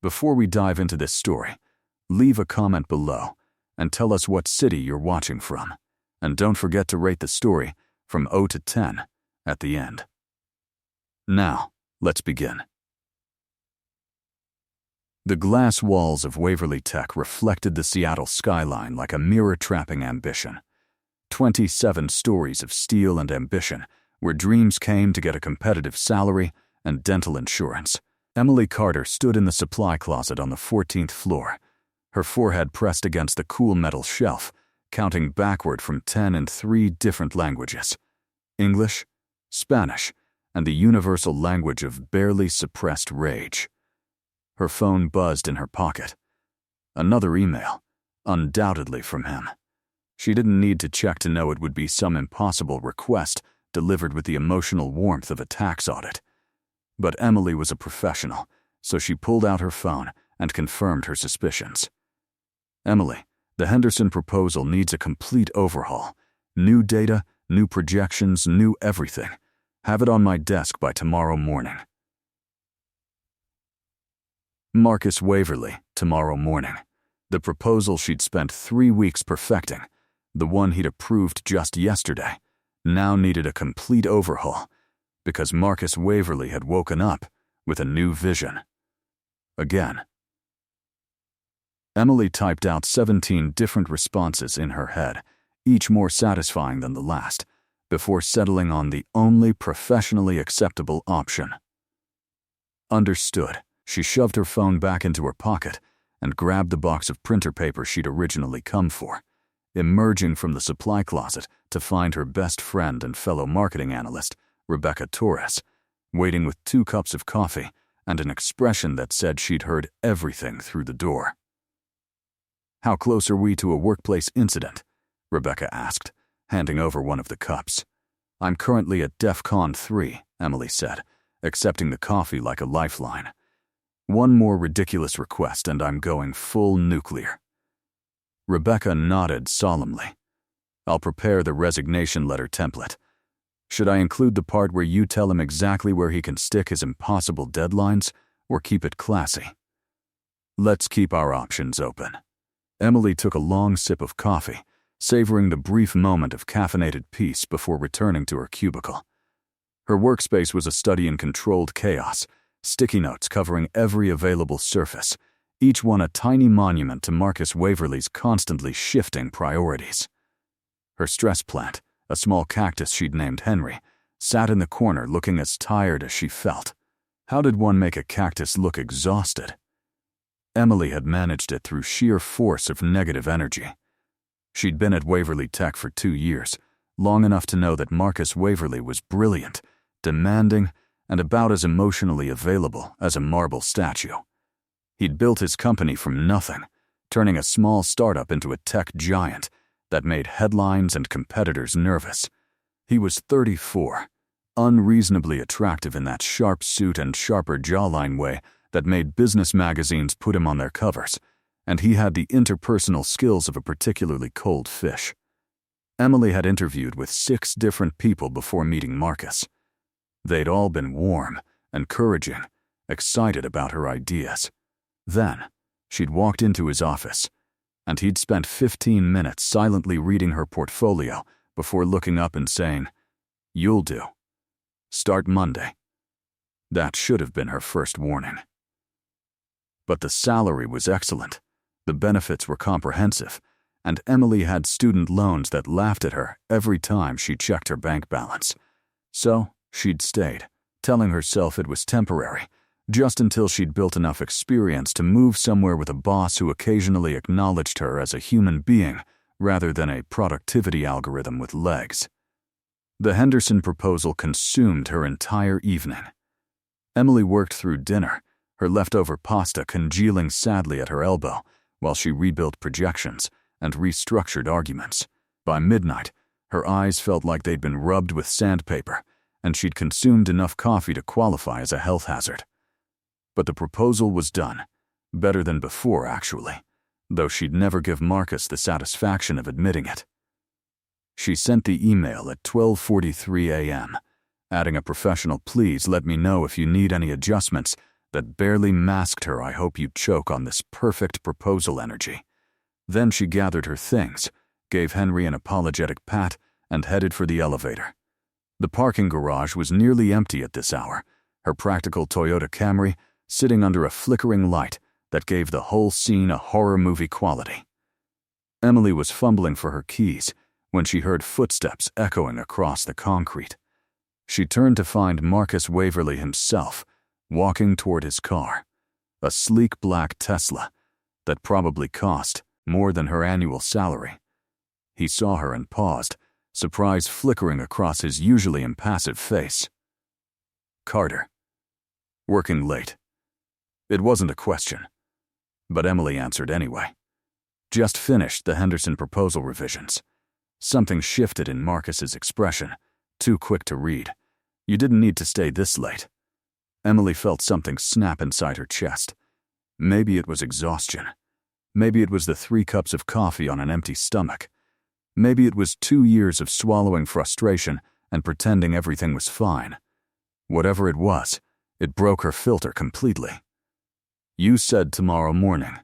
Before we dive into this story, leave a comment below and tell us what city you're watching from. And don't forget to rate the story from 0 to 10 at the end. Now, let's begin. The glass walls of Waverly Tech reflected the Seattle skyline like a mirror trapping ambition. 27 stories of steel and ambition, where dreams came to get a competitive salary and dental insurance. Emily Carter stood in the supply closet on the 14th floor, her forehead pressed against the cool metal shelf, counting backward from 10 in 3 different languages: English, Spanish, and the universal language of barely suppressed rage. Her phone buzzed in her pocket. Another email, undoubtedly from him. She didn't need to check to know it would be some impossible request delivered with the emotional warmth of a tax audit. But Emily was a professional, so she pulled out her phone and confirmed her suspicions. Emily, the Henderson proposal needs a complete overhaul. New data, new projections, new everything. Have it on my desk by tomorrow morning. Marcus Waverly, tomorrow morning. The proposal she'd spent 3 weeks perfecting, the one he'd approved just yesterday, now needed a complete overhaul because Marcus Waverly had woken up with a new vision. Again. Emily typed out 17 different responses in her head, each more satisfying than the last, before settling on the only professionally acceptable option. Understood. She shoved her phone back into her pocket and grabbed the box of printer paper she'd originally come for, emerging from the supply closet to find her best friend and fellow marketing analyst, Rebecca Torres, waiting with 2 cups of coffee and an expression that said she'd heard everything through the door. "How close are we to a workplace incident?" Rebecca asked, handing over one of the cups. "I'm currently at DEFCON 3, Emily said, accepting the coffee like a lifeline. "One more ridiculous request and I'm going full nuclear." Rebecca nodded solemnly. "I'll prepare the resignation letter template. Should I include the part where you tell him exactly where he can stick his impossible deadlines, or keep it classy?" "Let's keep our options open." Emily took a long sip of coffee, savoring the brief moment of caffeinated peace before returning to her cubicle. Her workspace was a study in controlled chaos, sticky notes covering every available surface, each one a tiny monument to Marcus Waverly's constantly shifting priorities. Her stress plant, a small cactus she'd named Henry, sat in the corner looking as tired as she felt. How did one make a cactus look exhausted? Emily had managed it through sheer force of negative energy. She'd been at Waverly Tech for 2 years, long enough to know that Marcus Waverly was brilliant, demanding, and about as emotionally available as a marble statue. He'd built his company from nothing, turning a small startup into a tech giant that made headlines and competitors nervous. He was 34, unreasonably attractive in that sharp suit and sharper jawline way that made business magazines put him on their covers, and he had the interpersonal skills of a particularly cold fish. Emily had interviewed with 6 different people before meeting Marcus. They'd all been warm, encouraging, excited about her ideas. Then, she'd walked into his office, and he'd spent 15 minutes silently reading her portfolio before looking up and saying, "You'll do. Start Monday." That should have been her first warning. But the salary was excellent, the benefits were comprehensive, and Emily had student loans that laughed at her every time she checked her bank balance. So, she'd stayed, telling herself it was temporary, just until she'd built enough experience to move somewhere with a boss who occasionally acknowledged her as a human being rather than a productivity algorithm with legs. The Henderson proposal consumed her entire evening. Emily worked through dinner, her leftover pasta congealing sadly at her elbow, while she rebuilt projections and restructured arguments. By midnight, her eyes felt like they'd been rubbed with sandpaper, and she'd consumed enough coffee to qualify as a health hazard. But the proposal was done, better than before actually, though she'd never give Marcus the satisfaction of admitting it. She sent the email at 12:43 a.m., adding a professional "please let me know if you need any adjustments," that barely masked her "I hope you choke on this perfect proposal" energy. Then she gathered her things, gave Henry an apologetic pat, and headed for the elevator. The parking garage was nearly empty at this hour, her practical Toyota Camry sitting under a flickering light that gave the whole scene a horror movie quality. Emily was fumbling for her keys when she heard footsteps echoing across the concrete. She turned to find Marcus Waverly himself, walking toward his car, a sleek black Tesla that probably cost more than her annual salary. He saw her and paused, surprise flickering across his usually impassive face. "Carter. Working late." It wasn't a question, but Emily answered anyway. "Just finished the Henderson proposal revisions." Something shifted in Marcus's expression, too quick to read. "You didn't need to stay this late." Emily felt something snap inside her chest. Maybe it was exhaustion. Maybe it was the 3 cups of coffee on an empty stomach. Maybe it was 2 years of swallowing frustration and pretending everything was fine. Whatever it was, it broke her filter completely. "You said tomorrow morning,"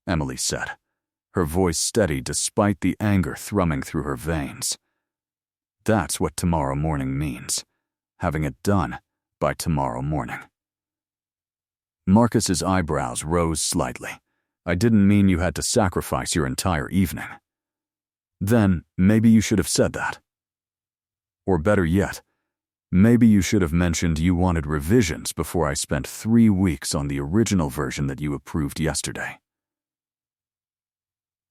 Emily said, her voice steady despite the anger thrumming through her veins. That's what tomorrow morning means. Having it done by tomorrow morning. Marcus's eyebrows rose slightly. "I didn't mean you had to sacrifice your entire evening." "Then maybe you should have said that. Or better yet, maybe you should have mentioned you wanted revisions before I spent 3 weeks on the original version that you approved yesterday."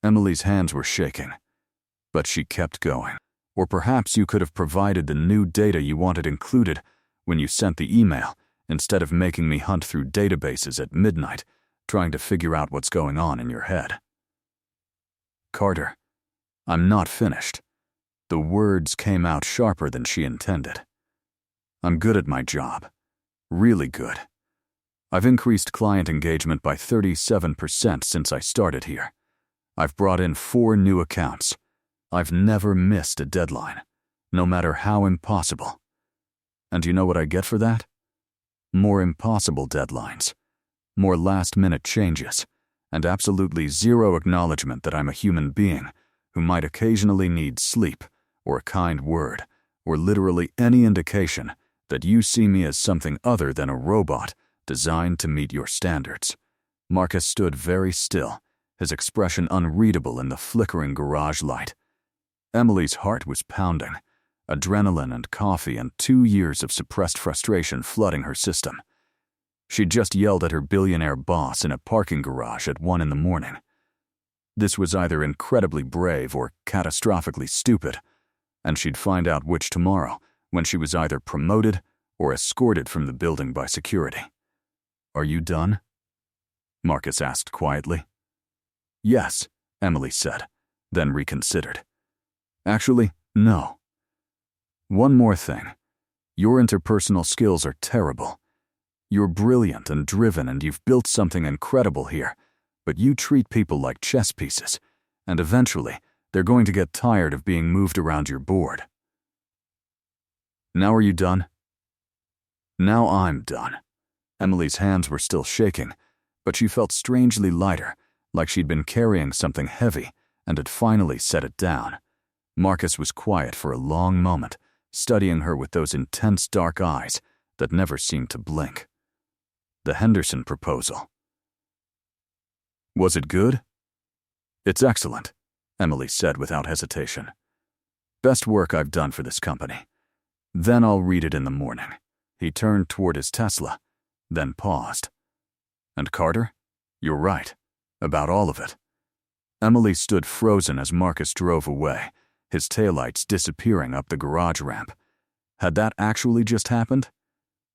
Emily's hands were shaking, but she kept going. "Or perhaps you could have provided the new data you wanted included when you sent the email, instead of making me hunt through databases at midnight, trying to figure out what's going on in your head." "Carter, I'm not finished." The words came out sharper than she intended. "I'm good at my job. Really good. I've increased client engagement by 37% since I started here. I've brought in 4 new accounts. I've never missed a deadline, no matter how impossible. And you know what I get for that? More impossible deadlines, more last-minute changes, and absolutely zero acknowledgement that I'm a human being who might occasionally need sleep, or a kind word, or literally any indication that you see me as something other than a robot designed to meet your standards." Marcus stood very still, his expression unreadable in the flickering garage light. Emily's heart was pounding, adrenaline and coffee and 2 years of suppressed frustration flooding her system. She'd just yelled at her billionaire boss in a parking garage at 1 a.m. This was either incredibly brave or catastrophically stupid, and she'd find out which tomorrow, when she was either promoted or escorted from the building by security. "Are you done?" Marcus asked quietly. "Yes," Emily said, then reconsidered. "Actually, no. One more thing. Your interpersonal skills are terrible. You're brilliant and driven and you've built something incredible here, but you treat people like chess pieces, and eventually they're going to get tired of being moved around your board." "Now are you done?" "Now I'm done." Emily's hands were still shaking, but she felt strangely lighter, like she'd been carrying something heavy and had finally set it down. Marcus was quiet for a long moment, studying her with those intense dark eyes that never seemed to blink. The Henderson proposal. "Was it good?" "It's excellent," Emily said without hesitation. "Best work I've done for this company. Then I'll read it in the morning." He turned toward his Tesla, then paused. "And Carter, you're right, about all of it." Emily stood frozen as Marcus drove away, his taillights disappearing up the garage ramp. Had that actually just happened?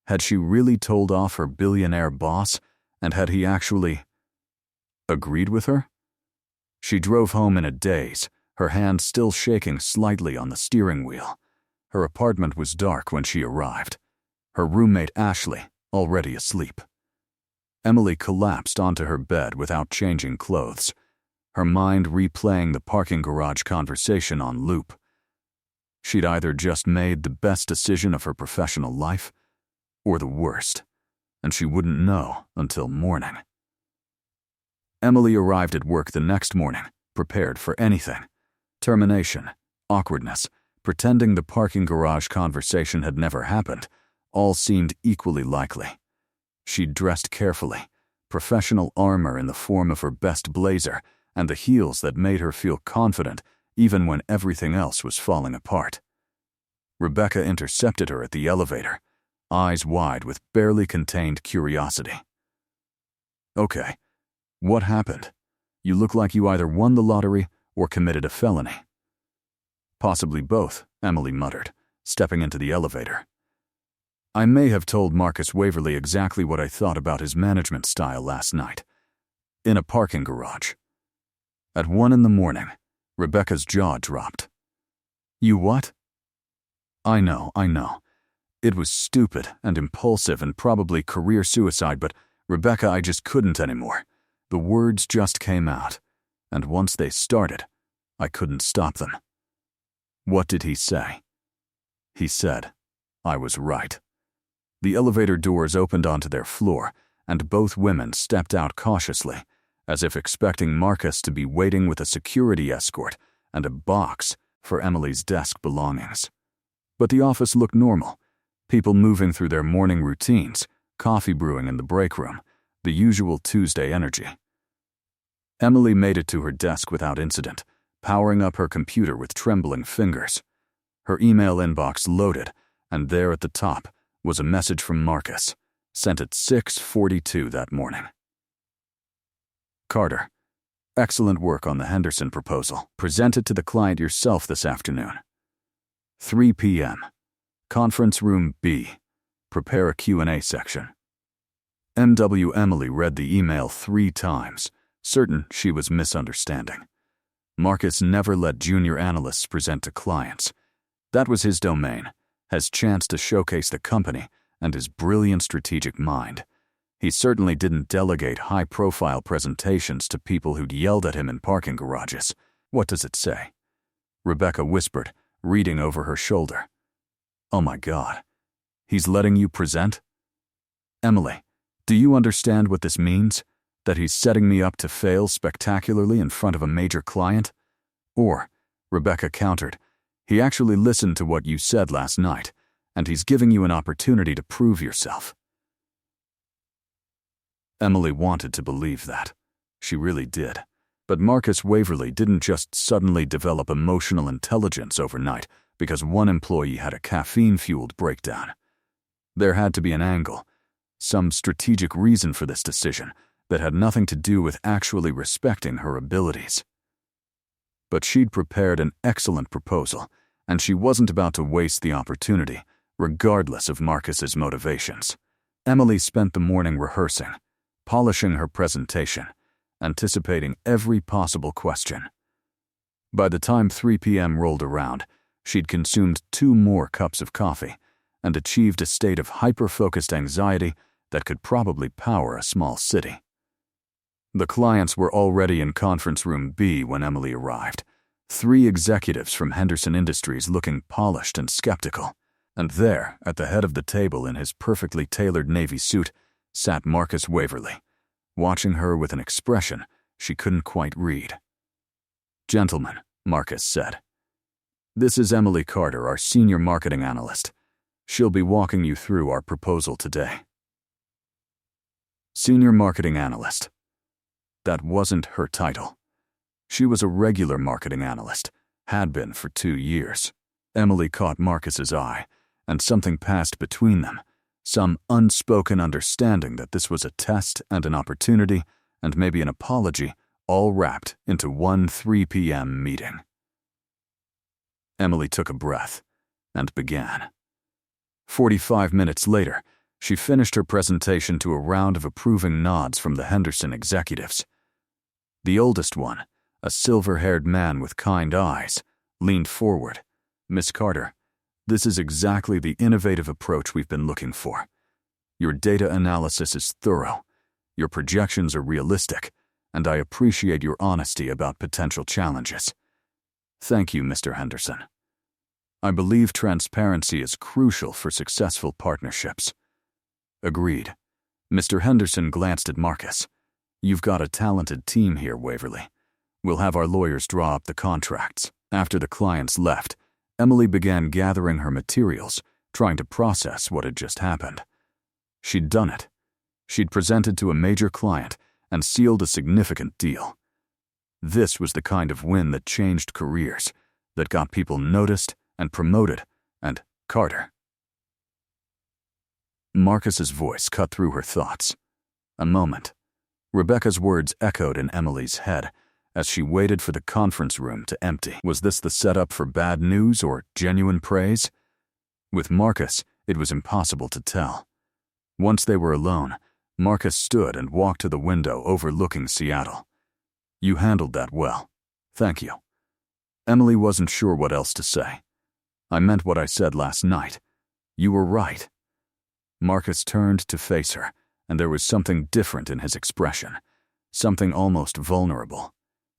Had she really told off her billionaire boss, and had he actually agreed with her? She drove home in a daze, her hand still shaking slightly on the steering wheel. Her apartment was dark when she arrived, her roommate Ashley already asleep. Emily collapsed onto her bed without changing clothes, her mind replaying the parking garage conversation on loop. She'd either just made the best decision of her professional life, or the worst. and she wouldn't know until morning. Emily arrived at work the next morning, prepared for anything. Termination, awkwardness, pretending the parking garage conversation had never happened, all seemed equally likely. She'd dressed carefully, professional armor in the form of her best blazer and the heels that made her feel confident even when everything else was falling apart. Rebecca intercepted her at the elevator, eyes wide with barely contained curiosity. "Okay, what happened? You look like you either won the lottery or committed a felony." "Possibly both," Emily muttered, stepping into the elevator. "I may have told Marcus Waverly exactly what I thought about his management style last night. In a parking garage." At 1 a.m, Rebecca's jaw dropped. "You what?" I know. It was stupid and impulsive and probably career suicide, but Rebecca, I just couldn't anymore. The words just came out, and once they started, I couldn't stop them." "What did he say?" "He said I was right." The elevator doors opened onto their floor, and both women stepped out cautiously, as if expecting Marcus to be waiting with a security escort and a box for Emily's desk belongings. But the office looked normal, people moving through their morning routines, coffee brewing in the break room, the usual Tuesday energy. Emily made it to her desk without incident, powering up her computer with trembling fingers. Her email inbox loaded, and there at the top was a message from Marcus, sent at 6:42 that morning. "Carter, excellent work on the Henderson proposal. Present it to the client yourself this afternoon. 3 p.m. Conference room B. Prepare a Q&A section." M.W. Emily read the email 3 times, certain she was misunderstanding. Marcus never let junior analysts present to clients. That was his domain, his chance to showcase the company and his brilliant strategic mind. He certainly didn't delegate high-profile presentations to people who'd yelled at him in parking garages. "What does it say?" Rebecca whispered, reading over her shoulder. "Oh my God, he's letting you present?" "Emily, do you understand what this means? That he's setting me up to fail spectacularly in front of a major client?" "Or," Rebecca countered, "he actually listened to what you said last night, and he's giving you an opportunity to prove yourself." Emily wanted to believe that. She really did. But Marcus Waverly didn't just suddenly develop emotional intelligence overnight because one employee had a caffeine-fueled breakdown. There had to be an angle, some strategic reason for this decision that had nothing to do with actually respecting her abilities. But she'd prepared an excellent proposal, and she wasn't about to waste the opportunity, regardless of Marcus's motivations. Emily spent the morning rehearsing, polishing her presentation, anticipating every possible question. By the time 3 p.m. rolled around, she'd consumed 2 more cups of coffee and achieved a state of hyper-focused anxiety that could probably power a small city. The clients were already in conference room B when Emily arrived, 3 executives from Henderson Industries looking polished and skeptical, and there, at the head of the table in his perfectly tailored navy suit, sat Marcus Waverly, watching her with an expression she couldn't quite read. "Gentlemen," Marcus said, "this is Emily Carter, our senior marketing analyst. She'll be walking you through our proposal today." Senior marketing analyst. That wasn't her title. She was a regular marketing analyst, had been for 2 years. Emily caught Marcus's eye, and something passed between them, some unspoken understanding that this was a test and an opportunity and maybe an apology, all wrapped into one 3 p.m. meeting. Emily took a breath and began. 45 minutes later, she finished her presentation to a round of approving nods from the Henderson executives. The oldest one, a silver-haired man with kind eyes, leaned forward. "Miss Carter, this is exactly the innovative approach we've been looking for. Your data analysis is thorough, your projections are realistic, and I appreciate your honesty about potential challenges. Thank you, Mr. Henderson. I believe transparency is crucial for successful partnerships." "Agreed. Mr. Henderson glanced at Marcus. "You've got a talented team here, Waverly. We'll have our lawyers draw up the contracts." After the clients left, Emily began gathering her materials, trying to process what had just happened. She'd done it. She'd presented to a major client and sealed a significant deal. This was the kind of win that changed careers, that got people noticed and promoted, and Carter. Marcus's voice cut through her thoughts. A moment. Rebecca's words echoed in Emily's head as she waited for the conference room to empty. Was this the setup for bad news or genuine praise? With Marcus, it was impossible to tell. Once they were alone, Marcus stood and walked to the window overlooking Seattle. "You handled that well. Thank you." Emily wasn't sure what else to say. "I meant what I said last night. You were right." Marcus turned to face her, and there was something different in his expression, something almost vulnerable.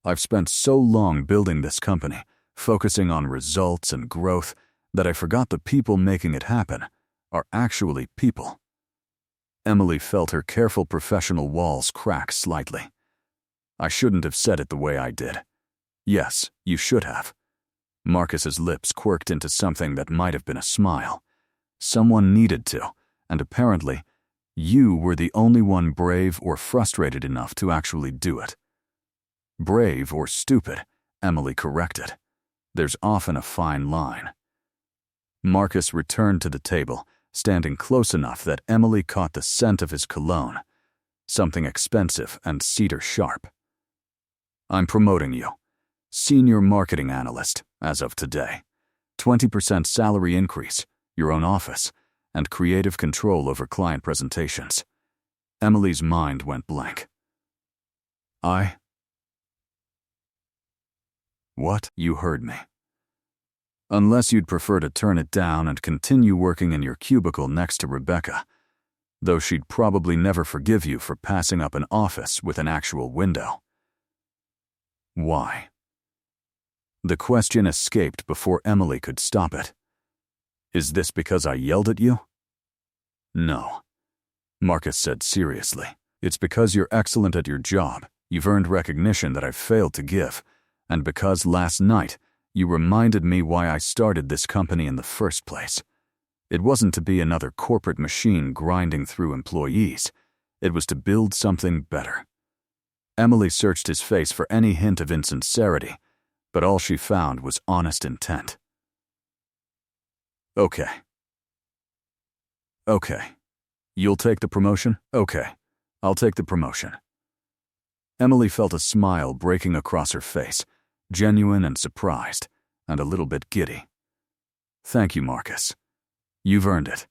"I've spent so long building this company, focusing on results and growth, that I forgot the people making it happen are actually people." Emily felt her careful professional walls crack slightly. "I shouldn't have said it the way I did." "Yes, you should have." Marcus's lips quirked into something that might have been a smile. Someone needed to, and apparently, you were the only one brave or frustrated enough to actually do it. "Brave or stupid," Emily corrected. "There's often a fine line." Marcus returned to the table, standing close enough that Emily caught the scent of his cologne, something expensive and cedar sharp. "I'm promoting you. Senior marketing analyst, as of today. 20% salary increase, your own office, and creative control over client presentations." Emily's mind went blank. What? You heard me. Unless you'd prefer to turn it down and continue working in your cubicle next to Rebecca, though she'd probably never forgive you for passing up an office with an actual window. Why? The question escaped before Emily could stop it. "Is this because I yelled at you?" "No," Marcus said seriously. "It's because you're excellent at your job. You've earned recognition that I've failed to give, and because last night you reminded me why I started this company in the first place. It wasn't to be another corporate machine grinding through employees. It was to build something better." Emily searched his face for any hint of insincerity, but all she found was honest intent. Okay. You'll take the promotion? Okay, I'll take the promotion." Emily felt a smile breaking across her face, genuine and surprised, and a little bit giddy. "Thank you, Marcus. You've earned it."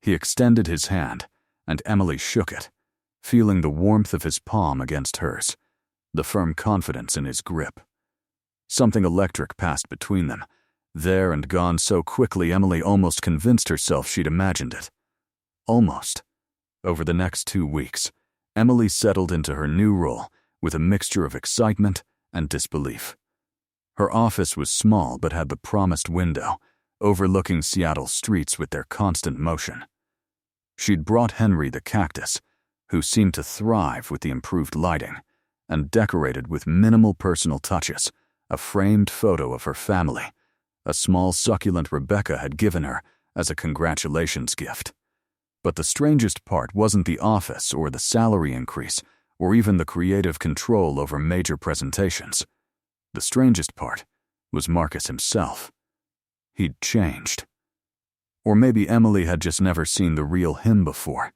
He extended his hand, and Emily shook it, feeling the warmth of his palm against hers, the firm confidence in his grip. Something electric passed between them, there and gone so quickly Emily almost convinced herself she'd imagined it. Almost. Over the next 2 weeks, Emily settled into her new role with a mixture of excitement and disbelief. Her office was small but had the promised window, overlooking Seattle's streets with their constant motion. She'd brought Henry the cactus, who seemed to thrive with the improved lighting, and decorated with minimal personal touches a framed photo of her family, a small succulent Rebecca had given her as a congratulations gift. But the strangest part wasn't the office or the salary increase or even the creative control over major presentations. The strangest part was Marcus himself. He'd changed. Or maybe Emily had just never seen the real him before,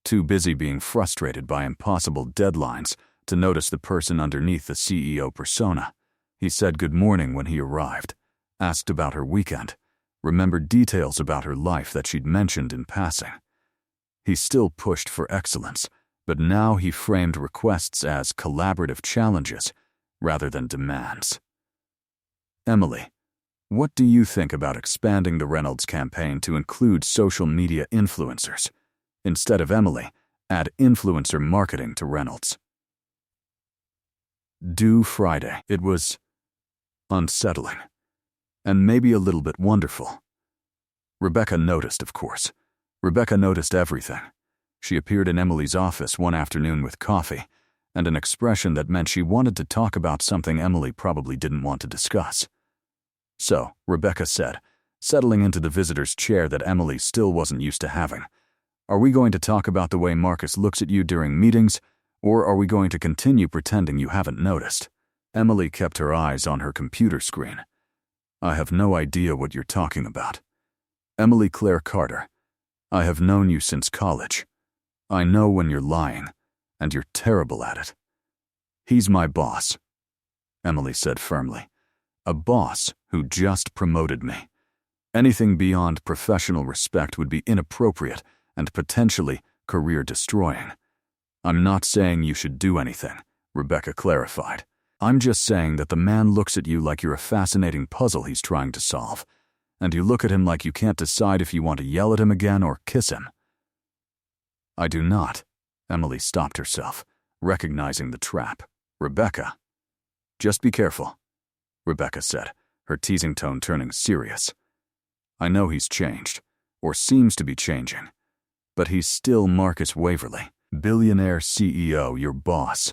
too busy being frustrated by impossible deadlines to notice the person underneath the CEO persona. He said good morning when he arrived, asked about her weekend, remembered details about her life that she'd mentioned in passing. He still pushed for excellence, but now he framed requests as collaborative challenges rather than demands. "Emily, what do you think about expanding the Reynolds campaign to include social media influencers? Instead of Emily, add influencer marketing to Reynolds." Due Friday. It was unsettling, and maybe a little bit wonderful. Rebecca noticed, of course. Rebecca noticed everything. She appeared in Emily's office one afternoon with coffee and an expression that meant she wanted to talk about something Emily probably didn't want to discuss. "So," Rebecca said, settling into the visitor's chair that Emily still wasn't used to having, "are we going to talk about the way Marcus looks at you during meetings, or are we going to continue pretending you haven't noticed?" Emily kept her eyes on her computer screen. "I have no idea what you're talking about." Emily Claire Carter, "I have known you since college. I know when you're lying, and you're terrible at it." "He's my boss," Emily said firmly. "A boss who just promoted me. Anything beyond professional respect would be inappropriate and potentially career-destroying." "I'm not saying you should do anything," Rebecca clarified. "I'm just saying that the man looks at you like you're a fascinating puzzle he's trying to solve, and you look at him like you can't decide if you want to yell at him again or kiss him." "I do not." Emily stopped herself, recognizing the trap. "Rebecca." "Just be careful," Rebecca said, her teasing tone turning serious. "I know he's changed, or seems to be changing, but he's still Marcus Waverly, billionaire CEO, your boss,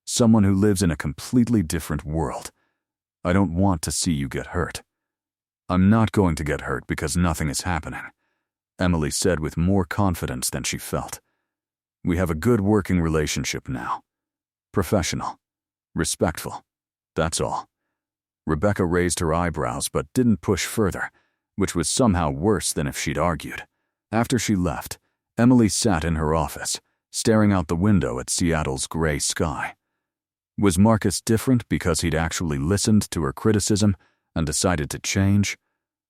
someone who lives in a completely different world. I don't want to see you get hurt." "I'm not going to get hurt because nothing is happening," Emily said with more confidence than she felt. "We have a good working relationship now. Professional. Respectful. That's all." Rebecca raised her eyebrows but didn't push further, which was somehow worse than if she'd argued. After she left, Emily sat in her office, staring out the window at Seattle's gray sky. Was Marcus different because he'd actually listened to her criticism and decided to change?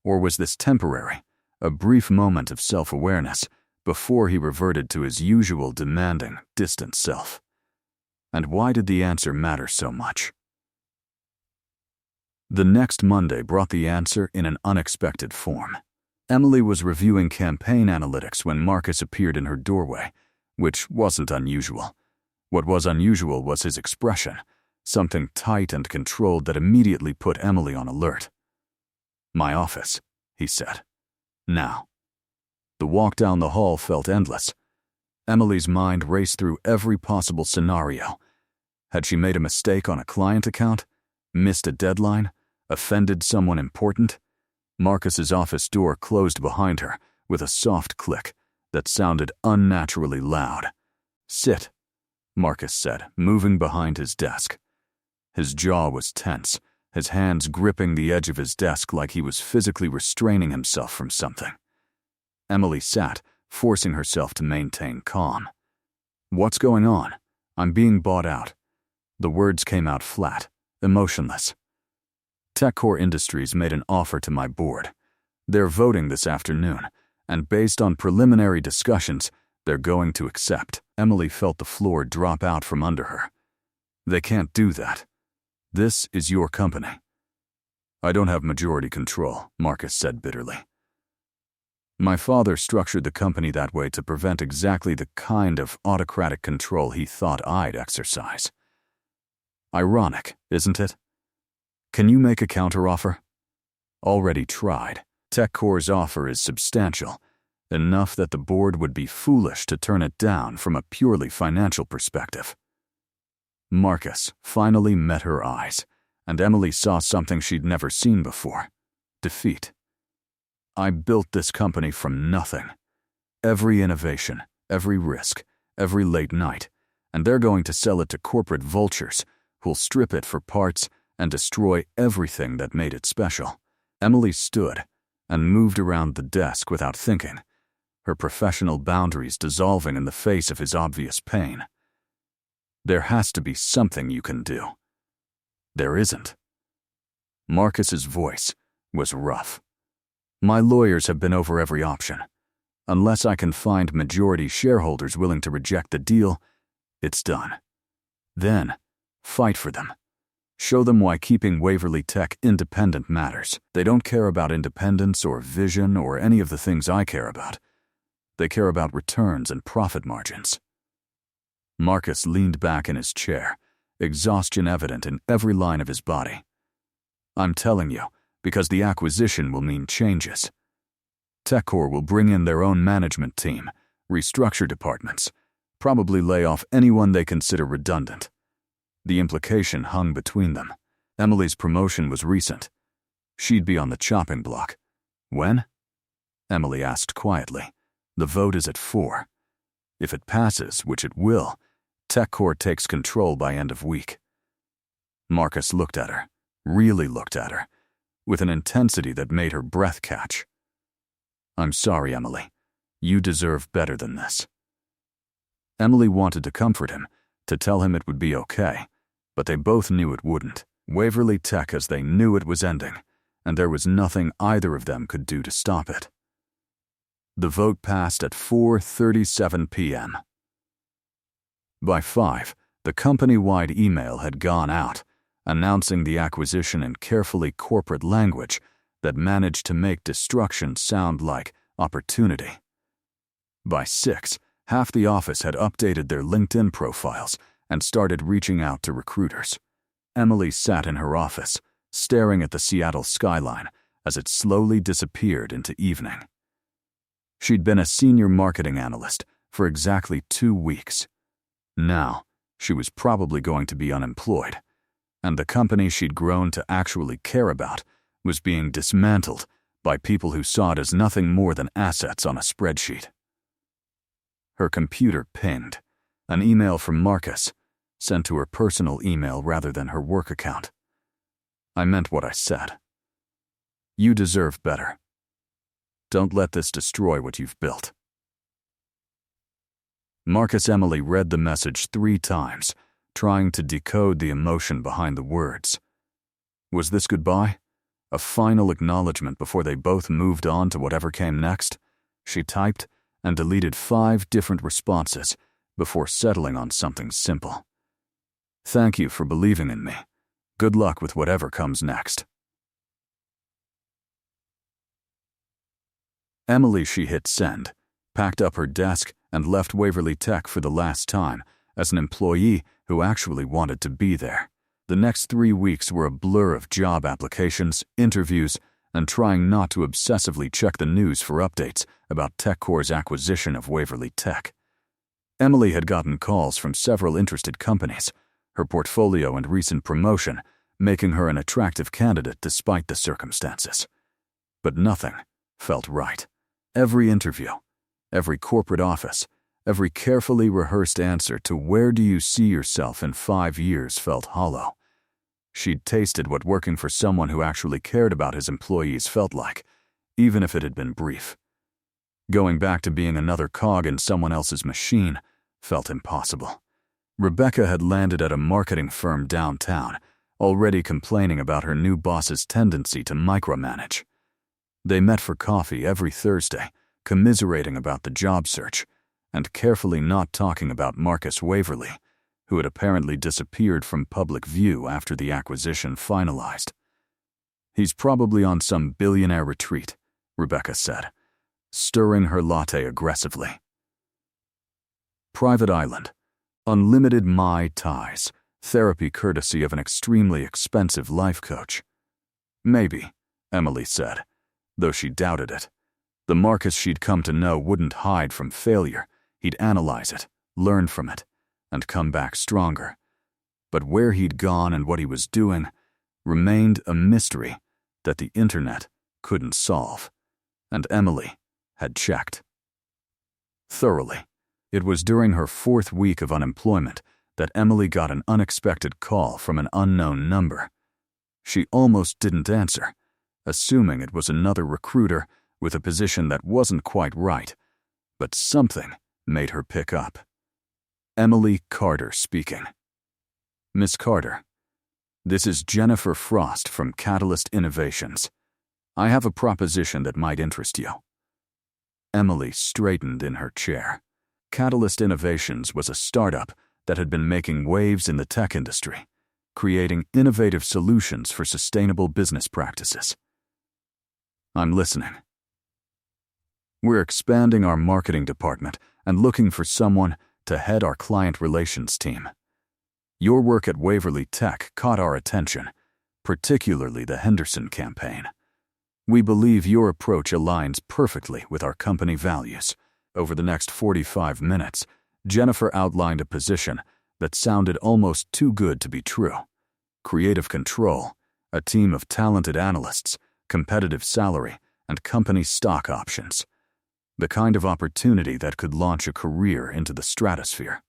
Or was this temporary, a brief moment of self-awareness before he reverted to his usual demanding, distant self? And why did the answer matter so much? The next Monday brought the answer in an unexpected form. Emily was reviewing campaign analytics when Marcus appeared in her doorway, which wasn't unusual. What was unusual was his expression, something tight and controlled that immediately put Emily on alert. "My office," he said. "Now." The walk down the hall felt endless. Emily's mind raced through every possible scenario. Had she made a mistake on a client account? Missed a deadline? Offended someone important? Marcus's office door closed behind her with a soft click that sounded unnaturally loud. "Sit," Marcus said, moving behind his desk. His jaw was tense, his hands gripping the edge of his desk like he was physically restraining himself from something. Emily sat, forcing herself to maintain calm. "What's going on? I'm being bought out." The words came out flat, emotionless. TechCore Industries made an offer to my board. They're voting this afternoon, and based on preliminary discussions, they're going to accept. Emily felt the floor drop out from under her. "They can't do that. This is your company." "I don't have majority control," Marcus said bitterly. "My father structured the company that way to prevent exactly the kind of autocratic control he thought I'd exercise." Ironic, isn't it? Can you make a counteroffer? Already tried. TechCore's offer is substantial, enough that the board would be foolish to turn it down from a purely financial perspective. Marcus finally met her eyes, and Emily saw something she'd never seen before: defeat. "I built this company from nothing. Every innovation, every risk, every late night, and they're going to sell it to corporate vultures who'll strip it for parts and destroy everything that made it special." Emily stood and moved around the desk without thinking, her professional boundaries dissolving in the face of his obvious pain. "There has to be something you can do." "There isn't." Marcus's voice was rough. "My lawyers have been over every option. Unless I can find majority shareholders willing to reject the deal, it's done. Then, fight for them. Show them why keeping Waverly Tech independent matters. They don't care about independence or vision or any of the things I care about. They care about returns and profit margins." Marcus leaned back in his chair, exhaustion evident in every line of his body. "I'm telling you, because the acquisition will mean changes. TechCore will bring in their own management team, restructure departments, probably lay off anyone they consider redundant. The implication hung between them. Emily's promotion was recent. She'd be on the chopping block. When? Emily asked quietly. The vote is at 4. If it passes, which it will, TechCore takes control by end of week. Marcus looked at her, really looked at her, with an intensity that made her breath catch. I'm sorry, Emily. You deserve better than this. Emily wanted to comfort him, to tell him it would be okay, but they both knew it wouldn't. Waverly Tech as they knew it was ending, and there was nothing either of them could do to stop it. The vote passed at 4:37 p.m. By 5, the company-wide email had gone out, announcing the acquisition in carefully corporate language that managed to make destruction sound like opportunity. By 6, half the office had updated their LinkedIn profiles and started reaching out to recruiters. Emily sat in her office, staring at the Seattle skyline as it slowly disappeared into evening. She'd been a senior marketing analyst for exactly 2 weeks. Now, she was probably going to be unemployed, and the company she'd grown to actually care about was being dismantled by people who saw it as nothing more than assets on a spreadsheet. Her computer pinged, an email from Marcus, sent to her personal email rather than her work account. I meant what I said. You deserve better. Don't let this destroy what you've built. Marcus Emily read the message 3 times, trying to decode the emotion behind the words. Was this goodbye? A final acknowledgement before they both moved on to whatever came next? She typed and deleted 5 different responses before settling on something simple. Thank you for believing in me. Good luck with whatever comes next. Emily, she hit send, packed up her desk, and left Waverly Tech for the last time as an employee who actually wanted to be there. The next 3 weeks were a blur of job applications, interviews, and trying not to obsessively check the news for updates about TechCore's acquisition of Waverly Tech. Emily had gotten calls from several interested companies, her portfolio and recent promotion making her an attractive candidate despite the circumstances. But nothing felt right. Every interview, every corporate office, every carefully rehearsed answer to where do you see yourself in 5 years felt hollow. She'd tasted what working for someone who actually cared about his employees felt like, even if it had been brief. Going back to being another cog in someone else's machine felt impossible. Rebecca had landed at a marketing firm downtown, already complaining about her new boss's tendency to micromanage. They met for coffee every Thursday, commiserating about the job search, and carefully not talking about Marcus Waverly, who had apparently disappeared from public view after the acquisition finalized. He's probably on some billionaire retreat, Rebecca said, stirring her latte aggressively. Private island, unlimited Mai Tais, therapy courtesy of an extremely expensive life coach. Maybe, Emily said, though she doubted it. The Marcus she'd come to know wouldn't hide from failure. He'd analyze it, learn from it, and come back stronger. But where he'd gone and what he was doing remained a mystery that the internet couldn't solve. And Emily had checked. Thoroughly. It was during her 4th week of unemployment that Emily got an unexpected call from an unknown number. She almost didn't answer, assuming it was another recruiter with a position that wasn't quite right, but something made her pick up. Emily Carter speaking. Miss Carter, this is Jennifer Frost from Catalyst Innovations. I have a proposition that might interest you. Emily straightened in her chair. Catalyst Innovations was a startup that had been making waves in the tech industry, creating innovative solutions for sustainable business practices. I'm listening. We're expanding our marketing department and looking for someone to head our client relations team. Your work at Waverly Tech caught our attention, particularly the Henderson campaign. We believe your approach aligns perfectly with our company values, Over the next 45 minutes, Jennifer outlined a position that sounded almost too good to be true. Creative control, a team of talented analysts, competitive salary, and company stock options. The kind of opportunity that could launch a career into the stratosphere.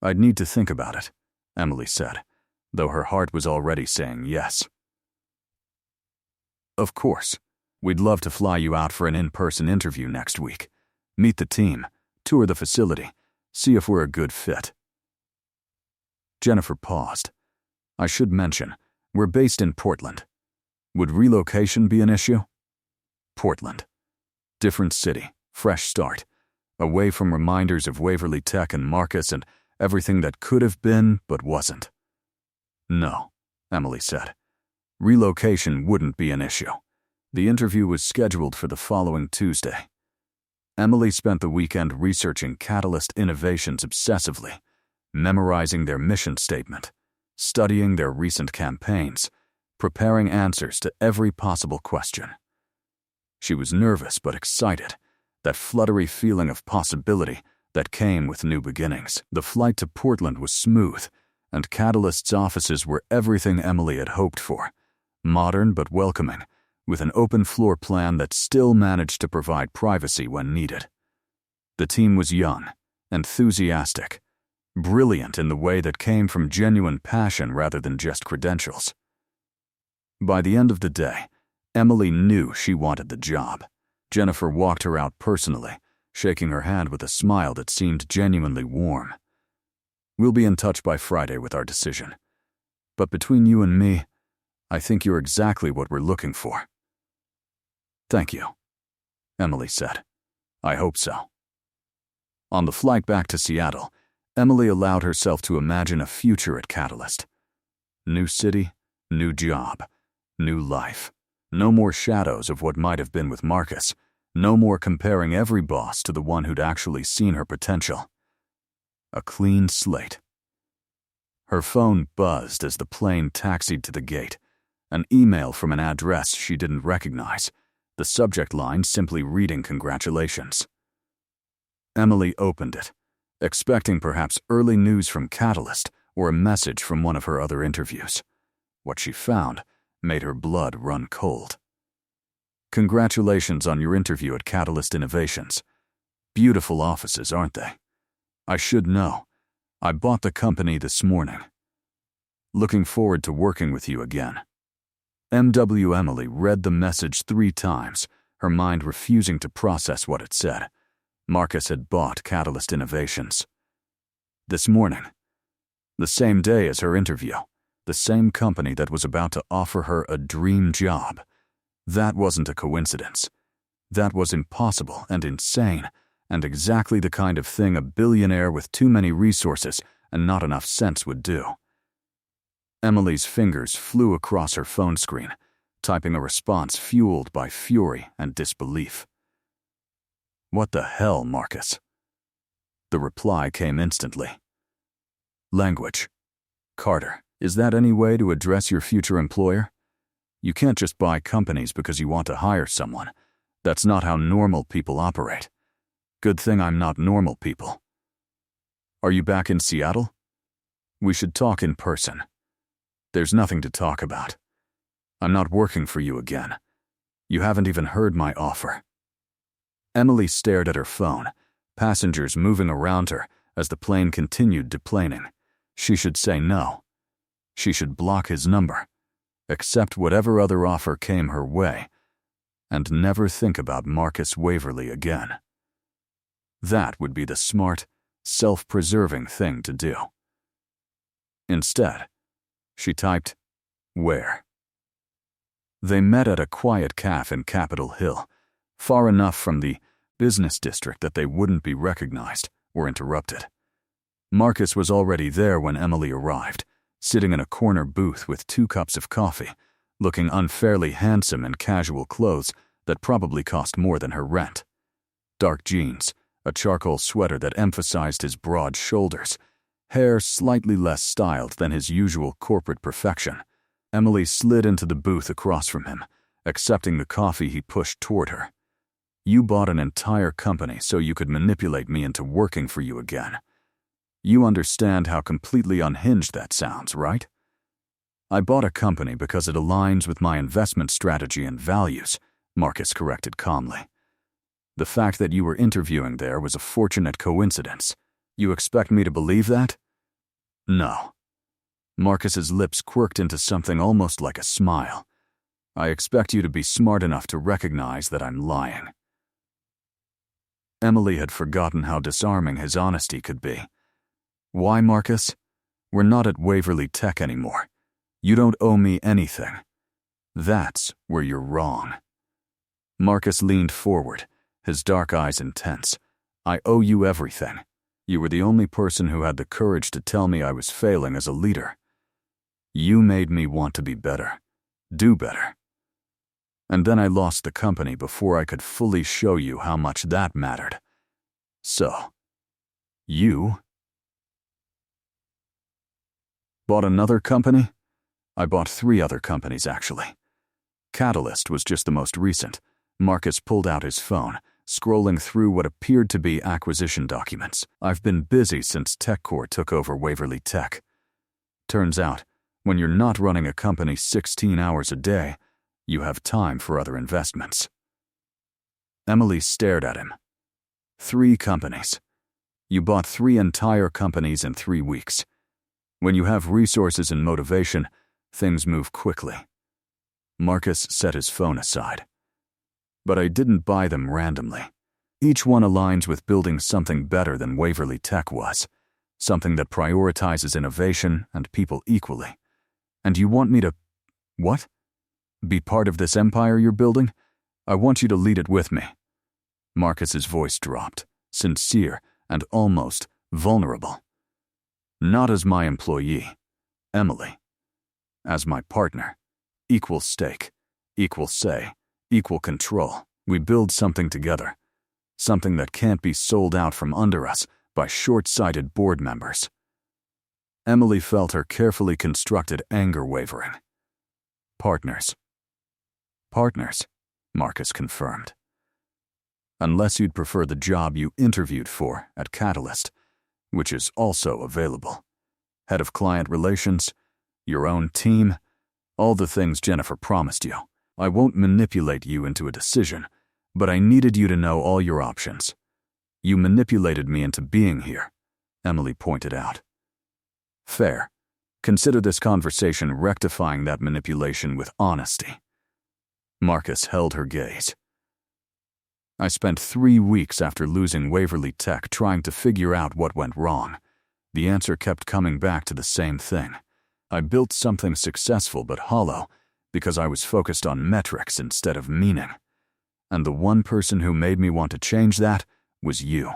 "I'd need to think about it," Emily said, though her heart was already saying yes. "Of course. We'd love to fly you out for an in-person interview next week. Meet the team, tour the facility, see if we're a good fit." Jennifer paused. "I should mention, we're based in Portland. Would relocation be an issue?" Portland. Different city, fresh start, away from reminders of Waverly Tech and Marcus and everything that could have been but wasn't. "No," Emily said. "Relocation wouldn't be an issue." The interview was scheduled for the following Tuesday. Emily spent the weekend researching Catalyst Innovations obsessively, memorizing their mission statement, studying their recent campaigns, preparing answers to every possible question. She was nervous but excited, that fluttery feeling of possibility that came with new beginnings. The flight to Portland was smooth, and Catalyst's offices were everything Emily had hoped for, modern but welcoming, with an open floor plan that still managed to provide privacy when needed. The team was young, enthusiastic, brilliant in the way that came from genuine passion rather than just credentials. By the end of the day, Emily knew she wanted the job. Jennifer walked her out personally, shaking her hand with a smile that seemed genuinely warm. "We'll be in touch by Friday with our decision. But between you and me, I think you're exactly what we're looking for." "Thank you," Emily said. "I hope so." On the flight back to Seattle, Emily allowed herself to imagine a future at Catalyst. New city, new job, new life. No more shadows of what might have been with Marcus. No more comparing every boss to the one who'd actually seen her potential. A clean slate. Her phone buzzed as the plane taxied to the gate. An email from an address she didn't recognize, the subject line simply reading congratulations. Emily opened it, expecting perhaps early news from Catalyst or a message from one of her other interviews. What she found made her blood run cold. "Congratulations on your interview at Catalyst Innovations. Beautiful offices, aren't they? I should know. I bought the company this morning. Looking forward to working with you again." M.W. Emily read the message 3 times, her mind refusing to process what it said. Marcus had bought Catalyst Innovations. This morning. The same day as her interview. The same company that was about to offer her a dream job. That wasn't a coincidence. That was impossible and insane, and exactly the kind of thing a billionaire with too many resources and not enough sense would do. Emily's fingers flew across her phone screen, typing a response fueled by fury and disbelief. "What the hell, Marcus?" The reply came instantly. "Language. Carter, is that any way to address your future employer? You can't just buy companies because you want to hire someone. That's not how normal people operate. Good thing I'm not normal people. Are you back in Seattle? We should talk in person. There's nothing to talk about. I'm not working for you again. You haven't even heard my offer." Emily stared at her phone, passengers moving around her as the plane continued deplaning. She should say no. She should block his number, accept whatever other offer came her way, and never think about Marcus Waverly again. That would be the smart, self-preserving thing to do. Instead, she typed, "Where?" They met at a quiet cafe in Capitol Hill, far enough from the business district that they wouldn't be recognized or interrupted. Marcus was already there when Emily arrived, sitting in a corner booth with 2 cups of coffee, looking unfairly handsome in casual clothes that probably cost more than her rent. Dark jeans, a charcoal sweater that emphasized his broad shoulders, hair slightly less styled than his usual corporate perfection. Emily slid into the booth across from him, accepting the coffee he pushed toward her. You bought an entire company so you could manipulate me into working for you again. You understand how completely unhinged that sounds, right? I bought a company because it aligns with my investment strategy and values, Marcus corrected calmly. The fact that you were interviewing there was a fortunate coincidence. You expect me to believe that? No. Marcus's lips quirked into something almost like a smile. I expect you to be smart enough to recognize that I'm lying. Emily had forgotten how disarming his honesty could be. Why, Marcus? We're not at Waverly Tech anymore. You don't owe me anything. That's where you're wrong. Marcus leaned forward, his dark eyes intense. I owe you everything. You were the only person who had the courage to tell me I was failing as a leader. You made me want to be better, do better. And then I lost the company before I could fully show you how much that mattered. So, you bought another company? I bought 3 other companies, actually. Catalyst was just the most recent. Marcus pulled out his phone, scrolling through what appeared to be acquisition documents. I've been busy since TechCore took over Waverly Tech. Turns out, when you're not running a company 16 hours a day, you have time for other investments. Emily stared at him. 3 companies. You bought 3 entire companies in 3 weeks. When you have resources and motivation, things move quickly. Marcus set his phone aside. But I didn't buy them randomly. Each one aligns with building something better than Waverly Tech was, something that prioritizes innovation and people equally. And you want me to, what? Be part of this empire you're building? I want you to lead it with me. Marcus's voice dropped, sincere and almost vulnerable. Not as my employee, Emily. As my partner. Equal stake, equal say, equal control. We build something together. Something that can't be sold out from under us by short-sighted board members. Emily felt her carefully constructed anger wavering. Partners. Partners, Marcus confirmed. Unless you'd prefer the job you interviewed for at Catalyst, which is also available. Head of client relations, your own team, all the things Jennifer promised you. I won't manipulate you into a decision, but I needed you to know all your options. You manipulated me into being here, Emily pointed out. Fair. Consider this conversation rectifying that manipulation with honesty. Marcus held her gaze. I spent 3 weeks after losing Waverly Tech trying to figure out what went wrong. The answer kept coming back to the same thing. I built something successful but hollow because I was focused on metrics instead of meaning. And the one person who made me want to change that was you.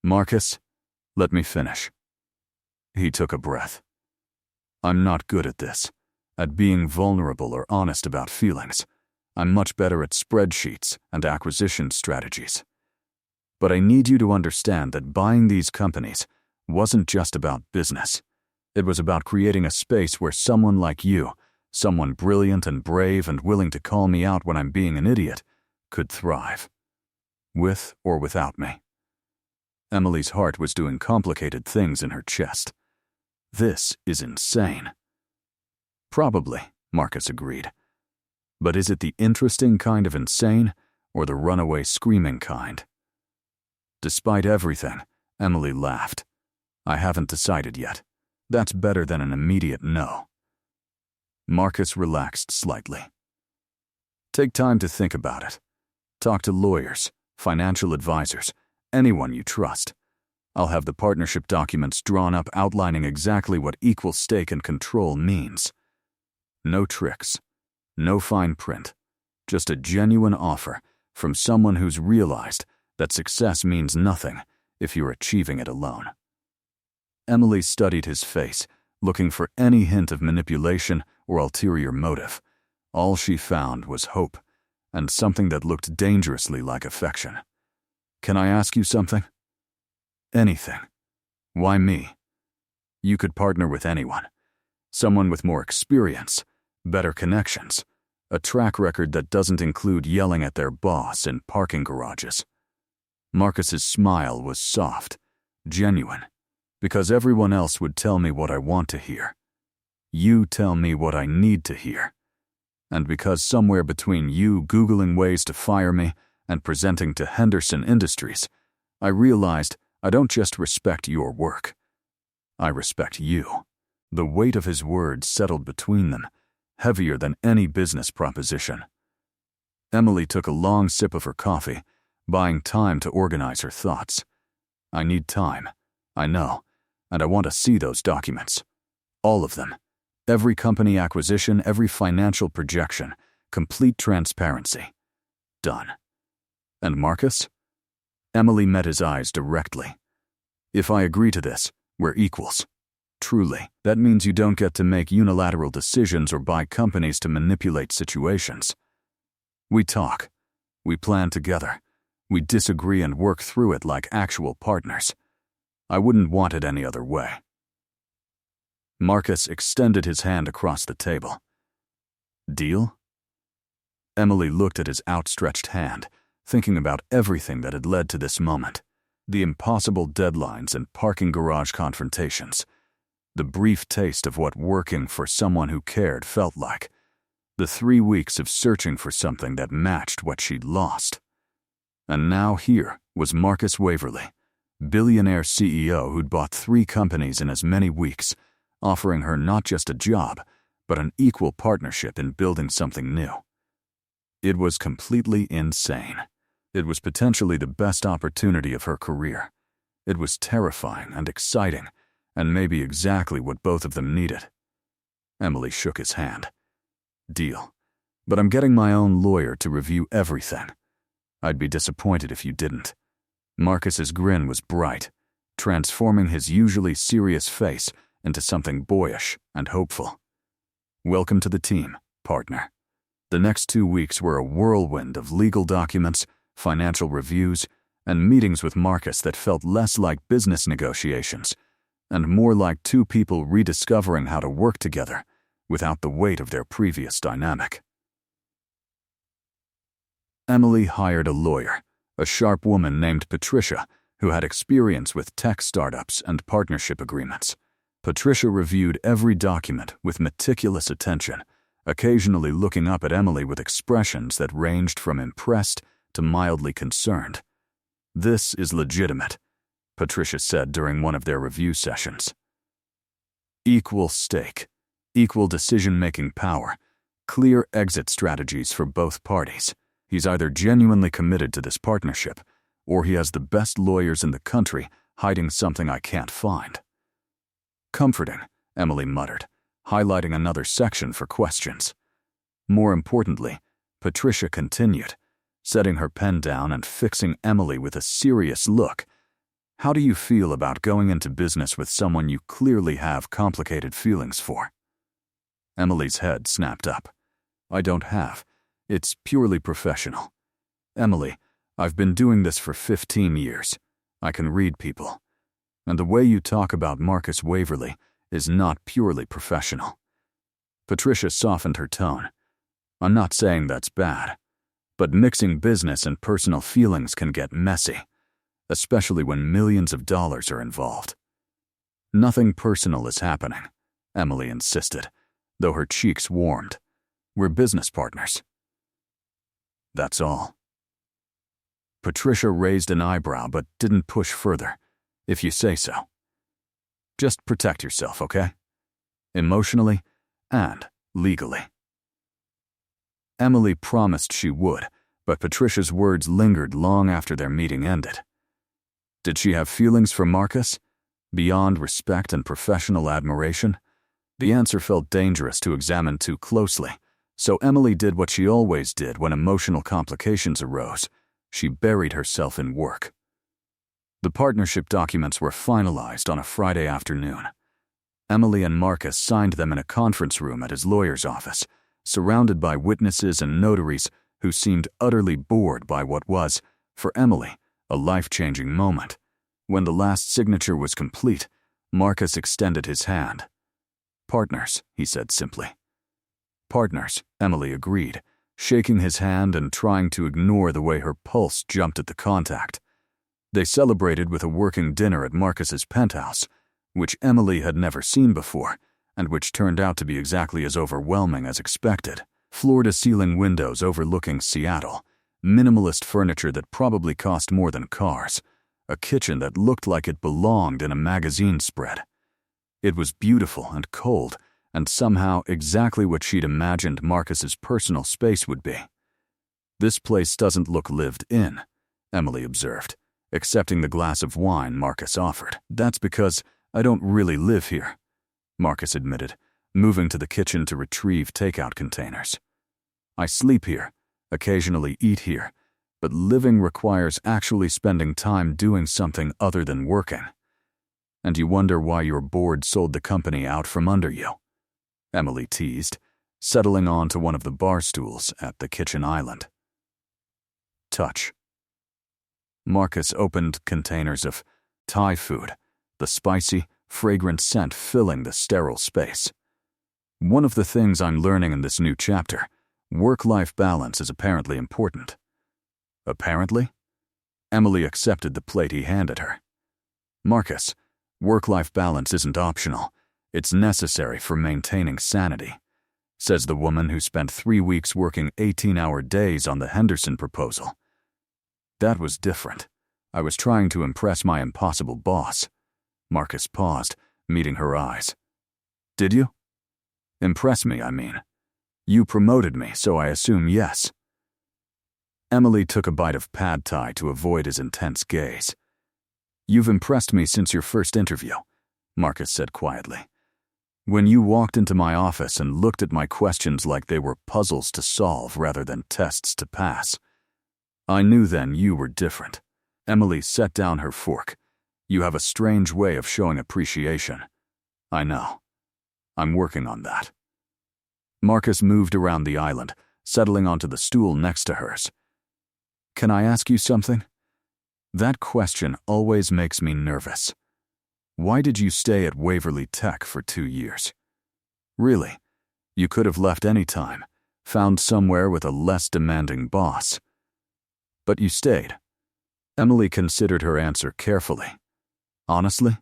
Marcus, let me finish. He took a breath. I'm not good at this, at being vulnerable or honest about feelings. I'm much better at spreadsheets and acquisition strategies. But I need you to understand that buying these companies wasn't just about business. It was about creating a space where someone like you, someone brilliant and brave and willing to call me out when I'm being an idiot, could thrive. With or without me. Emily's heart was doing complicated things in her chest. This is insane. Probably, Marcus agreed. But is it the interesting kind of insane or the runaway screaming kind? Despite everything, Emily laughed. I haven't decided yet. That's better than an immediate no. Marcus relaxed slightly. Take time to think about it. Talk to lawyers, financial advisors, anyone you trust. I'll have the partnership documents drawn up outlining exactly what equal stake and control means. No tricks, no fine print, just a genuine offer from someone who's realized that success means nothing if you're achieving it alone. Emily studied his face, looking for any hint of manipulation or ulterior motive. All she found was hope, and something that looked dangerously like affection. Can I ask you something? Anything. Why me? You could partner with anyone. Someone with more experience, better connections, a track record that doesn't include yelling at their boss in parking garages. Marcus's smile was soft, genuine, because everyone else would tell me what I want to hear. You tell me what I need to hear. And because somewhere between you Googling ways to fire me and presenting to Henderson Industries, I realized I don't just respect your work. I respect you. The weight of his words settled between them, heavier than any business proposition. Emily took a long sip of her coffee, buying time to organize her thoughts. I need time, I know, and I want to see those documents. All of them. Every company acquisition, every financial projection, complete transparency. Done. And Marcus? Emily met his eyes directly. If I agree to this, we're equals. Truly, that means you don't get to make unilateral decisions or buy companies to manipulate situations. We talk. We plan together. We disagree and work through it like actual partners. I wouldn't want it any other way. Marcus extended his hand across the table. Deal? Emily looked at his outstretched hand, thinking about everything that had led to this moment. The impossible deadlines and parking garage confrontations. The brief taste of what working for someone who cared felt like. The 3 weeks of searching for something that matched what she'd lost. And now here was Marcus Waverly, billionaire CEO who'd bought 3 companies in as many weeks, offering her not just a job, but an equal partnership in building something new. It was completely insane. It was potentially the best opportunity of her career. It was terrifying and exciting, and maybe exactly what both of them needed. Emily shook his hand. Deal. But I'm getting my own lawyer to review everything. I'd be disappointed if you didn't. Marcus's grin was bright, transforming his usually serious face into something boyish and hopeful. Welcome to the team, partner. The next 2 weeks were a whirlwind of legal documents, financial reviews, and meetings with Marcus that felt less like business negotiations and more like 2 people rediscovering how to work together without the weight of their previous dynamic. Emily hired a lawyer, a sharp woman named Patricia, who had experience with tech startups and partnership agreements. Patricia reviewed every document with meticulous attention, occasionally looking up at Emily with expressions that ranged from impressed to mildly concerned. This is legitimate, Patricia said during one of their review sessions. Equal stake, equal decision-making power, clear exit strategies for both parties. He's either genuinely committed to this partnership, or he has the best lawyers in the country hiding something I can't find. Comforting, Emily muttered, highlighting another section for questions. More importantly, Patricia continued, setting her pen down and fixing Emily with a serious look. How do you feel about going into business with someone you clearly have complicated feelings for? Emily's head snapped up. I don't have. It's purely professional. Emily, I've been doing this for 15 years. I can read people. And the way you talk about Marcus Waverly is not purely professional. Patricia softened her tone. I'm not saying that's bad, but mixing business and personal feelings can get messy, especially when millions of dollars are involved. Nothing personal is happening, Emily insisted, though her cheeks warmed. We're business partners. That's all. Patricia raised an eyebrow but didn't push further. If you say so. Just protect yourself, okay? Emotionally and legally. Emily promised she would, but Patricia's words lingered long after their meeting ended. Did she have feelings for Marcus? Beyond respect and professional admiration? The answer felt dangerous to examine too closely, so Emily did what she always did when emotional complications arose. She buried herself in work. The partnership documents were finalized on a Friday afternoon. Emily and Marcus signed them in a conference room at his lawyer's office, surrounded by witnesses and notaries who seemed utterly bored by what was, for Emily, a life-changing moment. When the last signature was complete, Marcus extended his hand. Partners, he said simply. Partners, Emily agreed, shaking his hand and trying to ignore the way her pulse jumped at the contact. They celebrated with a working dinner at Marcus's penthouse, which Emily had never seen before, and which turned out to be exactly as overwhelming as expected. Floor-to-ceiling windows overlooking Seattle, minimalist furniture that probably cost more than cars, a kitchen that looked like it belonged in a magazine spread. It was beautiful and cold, and somehow exactly what she'd imagined Marcus's personal space would be. "This place doesn't look lived in," Emily observed, accepting the glass of wine Marcus offered. "That's because I don't really live here," Marcus admitted, moving to the kitchen to retrieve takeout containers. "I sleep here, occasionally eat here, but living requires actually spending time doing something other than working. And you wonder why your board sold the company out from under you," Emily teased, settling onto one of the bar stools at the kitchen island. Touch. Marcus opened containers of Thai food, the spicy, fragrant scent filling the sterile space. "One of the things I'm learning in this new chapter, work-life balance, is apparently important." "Apparently?" Emily accepted the plate he handed her. "Marcus, work-life balance isn't optional. It's necessary for maintaining sanity," says the woman who spent 3 weeks working 18-hour days on the Henderson proposal. "That was different. I was trying to impress my impossible boss." Marcus paused, meeting her eyes. "Did you?" "Impress me, I mean. You promoted me, so I assume yes." Emily took a bite of pad thai to avoid his intense gaze. "You've impressed me since your first interview," Marcus said quietly. "When you walked into my office and looked at my questions like they were puzzles to solve rather than tests to pass. I knew then you were different." Emily set down her fork. "You have a strange way of showing appreciation." "I know. I'm working on that." Marcus moved around the island, settling onto the stool next to hers. "Can I ask you something? That question always makes me nervous. Why did you stay at Waverly Tech for 2 years? Really, you could have left any time, found somewhere with a less demanding boss. But you stayed." Emily considered her answer carefully. "Honestly?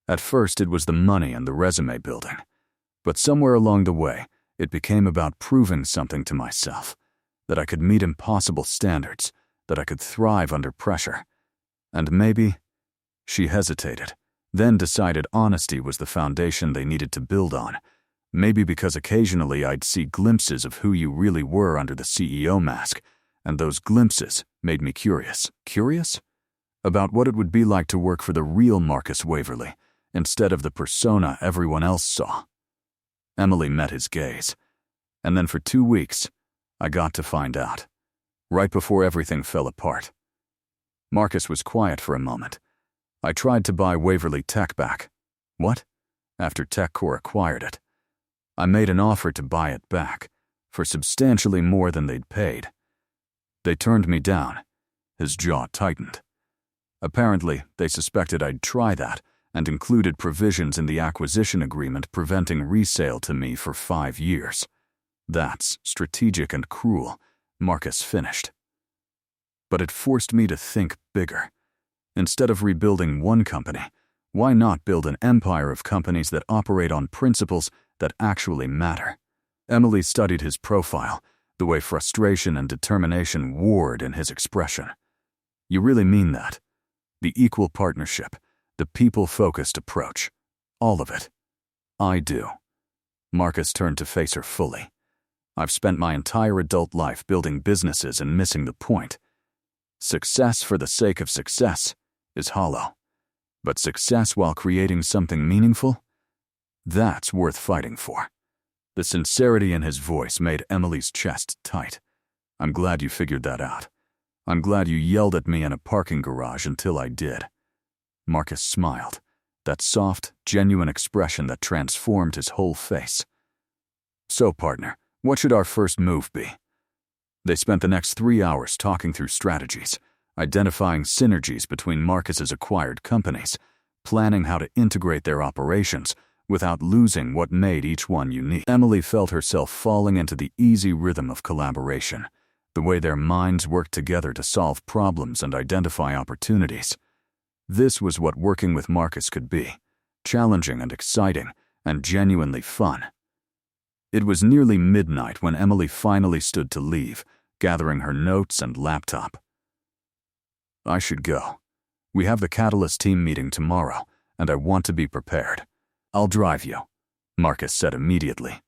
At first it was the money and the resume building, but somewhere along the way it became about proving something to myself, that I could meet impossible standards, that I could thrive under pressure. And maybe—" She hesitated, then decided honesty was the foundation they needed to build on. "Maybe because occasionally I'd see glimpses of who you really were under the CEO mask, and those glimpses made me curious." "Curious? About what it would be like to work for the real Marcus Waverly, instead of the persona everyone else saw." Emily met his gaze. "And then for 2 weeks, I got to find out. Right before everything fell apart." Marcus was quiet for a moment. "I tried to buy Waverly Tech back." "What?" "After TechCore acquired it. I made an offer to buy it back, for substantially more than they'd paid. They turned me down." His jaw tightened. "Apparently, they suspected I'd try that, and included provisions in the acquisition agreement preventing resale to me for 5 years. That's strategic and cruel," Marcus finished. "But it forced me to think bigger. Instead of rebuilding one company, why not build an empire of companies that operate on principles that actually matter?" Emily studied his profile, the way frustration and determination warred in his expression. "You really mean that? The equal partnership, the people-focused approach, all of it?" "I do." Marcus turned to face her fully. "I've spent my entire adult life building businesses and missing the point. Success for the sake of success is hollow. But success while creating something meaningful? That's worth fighting for." The sincerity in his voice made Emily's chest tight. "I'm glad you figured that out. I'm glad you yelled at me in a parking garage until I did." Marcus smiled, that soft, genuine expression that transformed his whole face. "So, partner, what should our first move be?" They spent the next 3 hours talking through strategies, identifying synergies between Marcus's acquired companies, planning how to integrate their operations, without losing what made each one unique. Emily felt herself falling into the easy rhythm of collaboration, the way their minds worked together to solve problems and identify opportunities. This was what working with Marcus could be: challenging and exciting, and genuinely fun. It was nearly midnight when Emily finally stood to leave, gathering her notes and laptop. "I should go. We have the Catalyst team meeting tomorrow, and I want to be prepared." "I'll drive you," Marcus said immediately.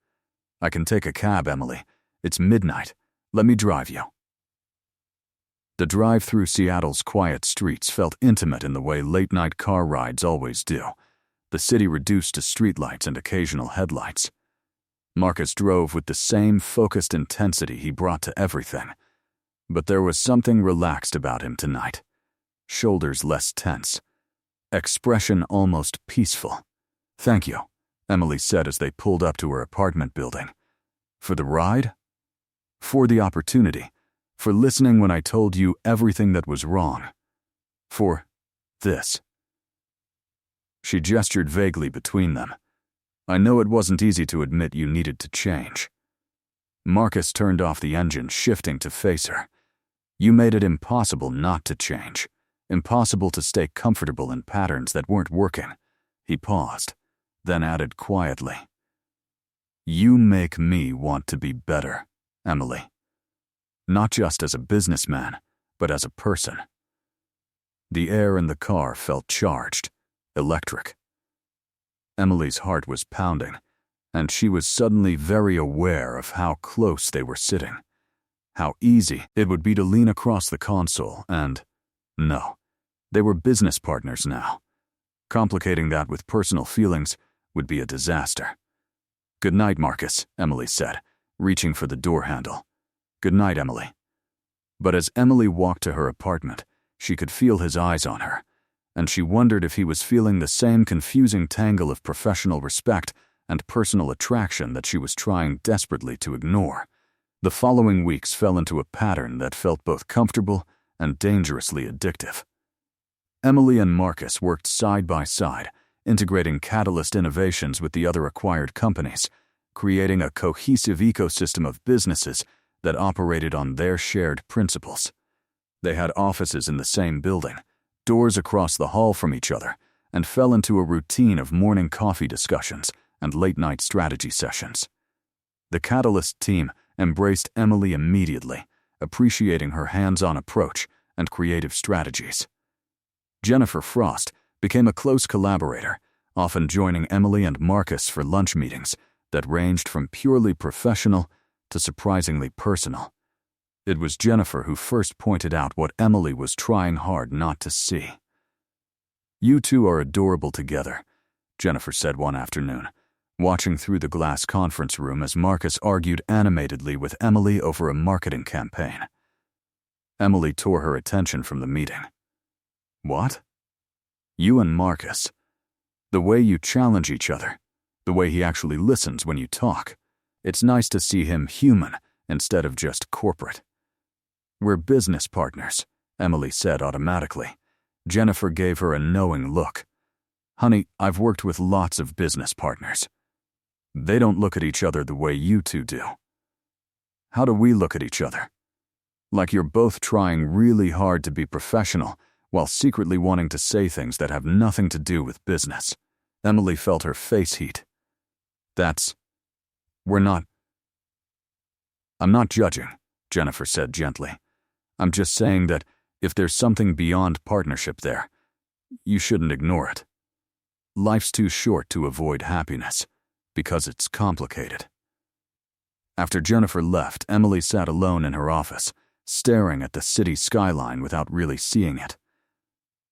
"I can take a cab, Emily. It's midnight. Let me drive you." The drive through Seattle's quiet streets felt intimate in the way late-night car rides always do, the city reduced to streetlights and occasional headlights. Marcus drove with the same focused intensity he brought to everything, but there was something relaxed about him tonight. Shoulders less tense, expression almost peaceful. "Thank you," Emily said as they pulled up to her apartment building. "For the ride? For the opportunity. For listening when I told you everything that was wrong. For this." She gestured vaguely between them. "I know it wasn't easy to admit you needed to change." Marcus turned off the engine, shifting to face her. "You made it impossible not to change. Impossible to stay comfortable in patterns that weren't working." He paused, then added quietly, "You make me want to be better, Emily. Not just as a businessman, but as a person." The air in the car felt charged, electric. Emily's heart was pounding, and she was suddenly very aware of how close they were sitting. How easy it would be to lean across the console and, no, they were business partners now. Complicating that with personal feelings would be a disaster. "Good night, Marcus," Emily said, reaching for the door handle. "Good night, Emily." But as Emily walked to her apartment, she could feel his eyes on her, and she wondered if he was feeling the same confusing tangle of professional respect and personal attraction that she was trying desperately to ignore. The following weeks fell into a pattern that felt both comfortable and dangerously addictive. Emily and Marcus worked side by side, integrating Catalyst innovations with the other acquired companies, creating a cohesive ecosystem of businesses that operated on their shared principles. They had offices in the same building, doors across the hall from each other, and fell into a routine of morning coffee discussions and late-night strategy sessions. The Catalyst team embraced Emily immediately, appreciating her hands-on approach and creative strategies. Jennifer Frost became a close collaborator, often joining Emily and Marcus for lunch meetings that ranged from purely professional to surprisingly personal. It was Jennifer who first pointed out what Emily was trying hard not to see. "You two are adorable together," Jennifer said one afternoon, watching through the glass conference room as Marcus argued animatedly with Emily over a marketing campaign. Emily tore her attention from the meeting. "What?" "You and Marcus. The way you challenge each other, the way he actually listens when you talk. It's nice to see him human instead of just corporate." "We're business partners," Emily said automatically. Jennifer gave her a knowing look. "Honey, I've worked with lots of business partners. They don't look at each other the way you two do." "How do we look at each other?" "Like you're both trying really hard to be professional while secretly wanting to say things that have nothing to do with business." Emily felt her face heat. "We're not." "I'm not judging," Jennifer said gently. "I'm just saying that if there's something beyond partnership there, you shouldn't ignore it. Life's too short to avoid happiness, because it's complicated." After Jennifer left, Emily sat alone in her office, staring at the city skyline without really seeing it.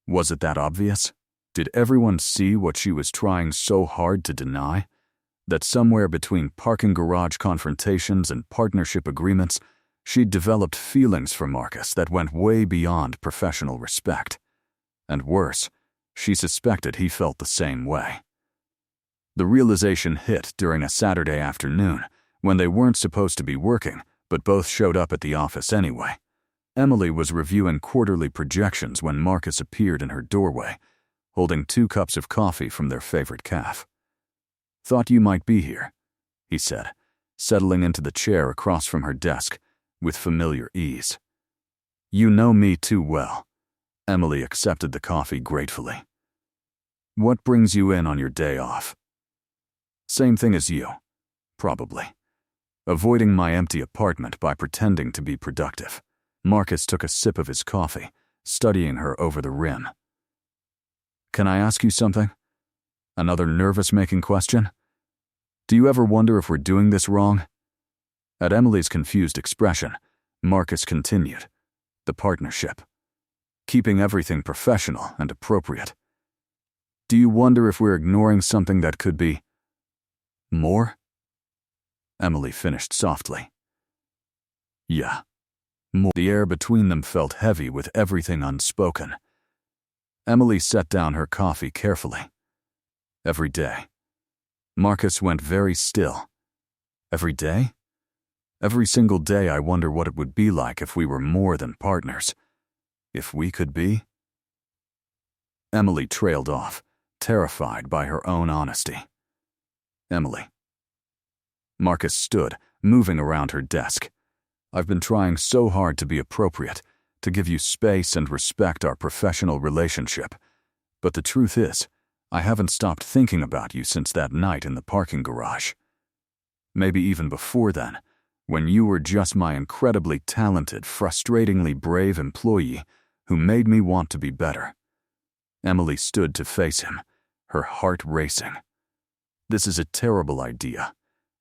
Was it that obvious? Did everyone see what she was trying so hard to deny? That somewhere between parking garage confrontations and partnership agreements, she'd developed feelings for Marcus that went way beyond professional respect. And worse, she suspected he felt the same way. The realization hit during a Saturday afternoon when they weren't supposed to be working, but both showed up at the office anyway. Emily was reviewing quarterly projections when Marcus appeared in her doorway, holding 2 cups of coffee from their favorite cafe. Thought you might be here, he said, settling into the chair across from her desk with familiar ease. You know me too well. Emily accepted the coffee gratefully. What brings you in on your day off? Same thing as you, probably. Avoiding my empty apartment by pretending to be productive. Marcus took a sip of his coffee, studying her over the rim. Can I ask you something? Another nervous-making question? Do you ever wonder if we're doing this wrong? At Emily's confused expression, Marcus continued. The partnership. Keeping everything professional and appropriate. Do you wonder if we're ignoring something that could be more? Emily finished softly. Yeah, more. The air between them felt heavy with everything unspoken. Emily set down her coffee carefully. Every day. Marcus went very still. Every day? Every single day I wonder what it would be like if we were more than partners. If we could be? Emily trailed off, terrified by her own honesty. Emily. Marcus stood, moving around her desk. I've been trying so hard to be appropriate, to give you space and respect our professional relationship. But the truth is, I haven't stopped thinking about you since that night in the parking garage. Maybe even before then, when you were just my incredibly talented, frustratingly brave employee who made me want to be better. Emily stood to face him, her heart racing. This is a terrible idea.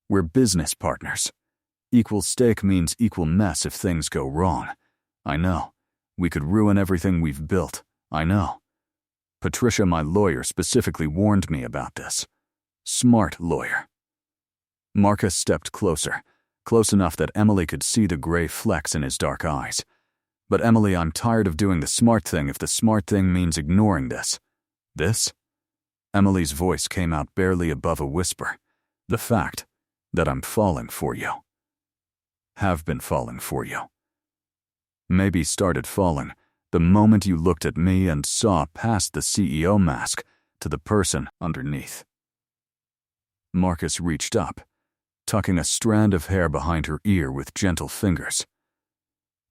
We're business partners. Equal stake means equal mess if things go wrong. I know. We could ruin everything we've built. I know. Patricia, my lawyer, specifically warned me about this. Smart lawyer. Marcus stepped closer, close enough that Emily could see the gray flecks in his dark eyes. But Emily, I'm tired of doing the smart thing if the smart thing means ignoring this. This? Emily's voice came out barely above a whisper. The fact that I'm falling for you. Have been falling for you. Maybe started falling the moment you looked at me and saw past the CEO mask to the person underneath. Marcus reached up, tucking a strand of hair behind her ear with gentle fingers.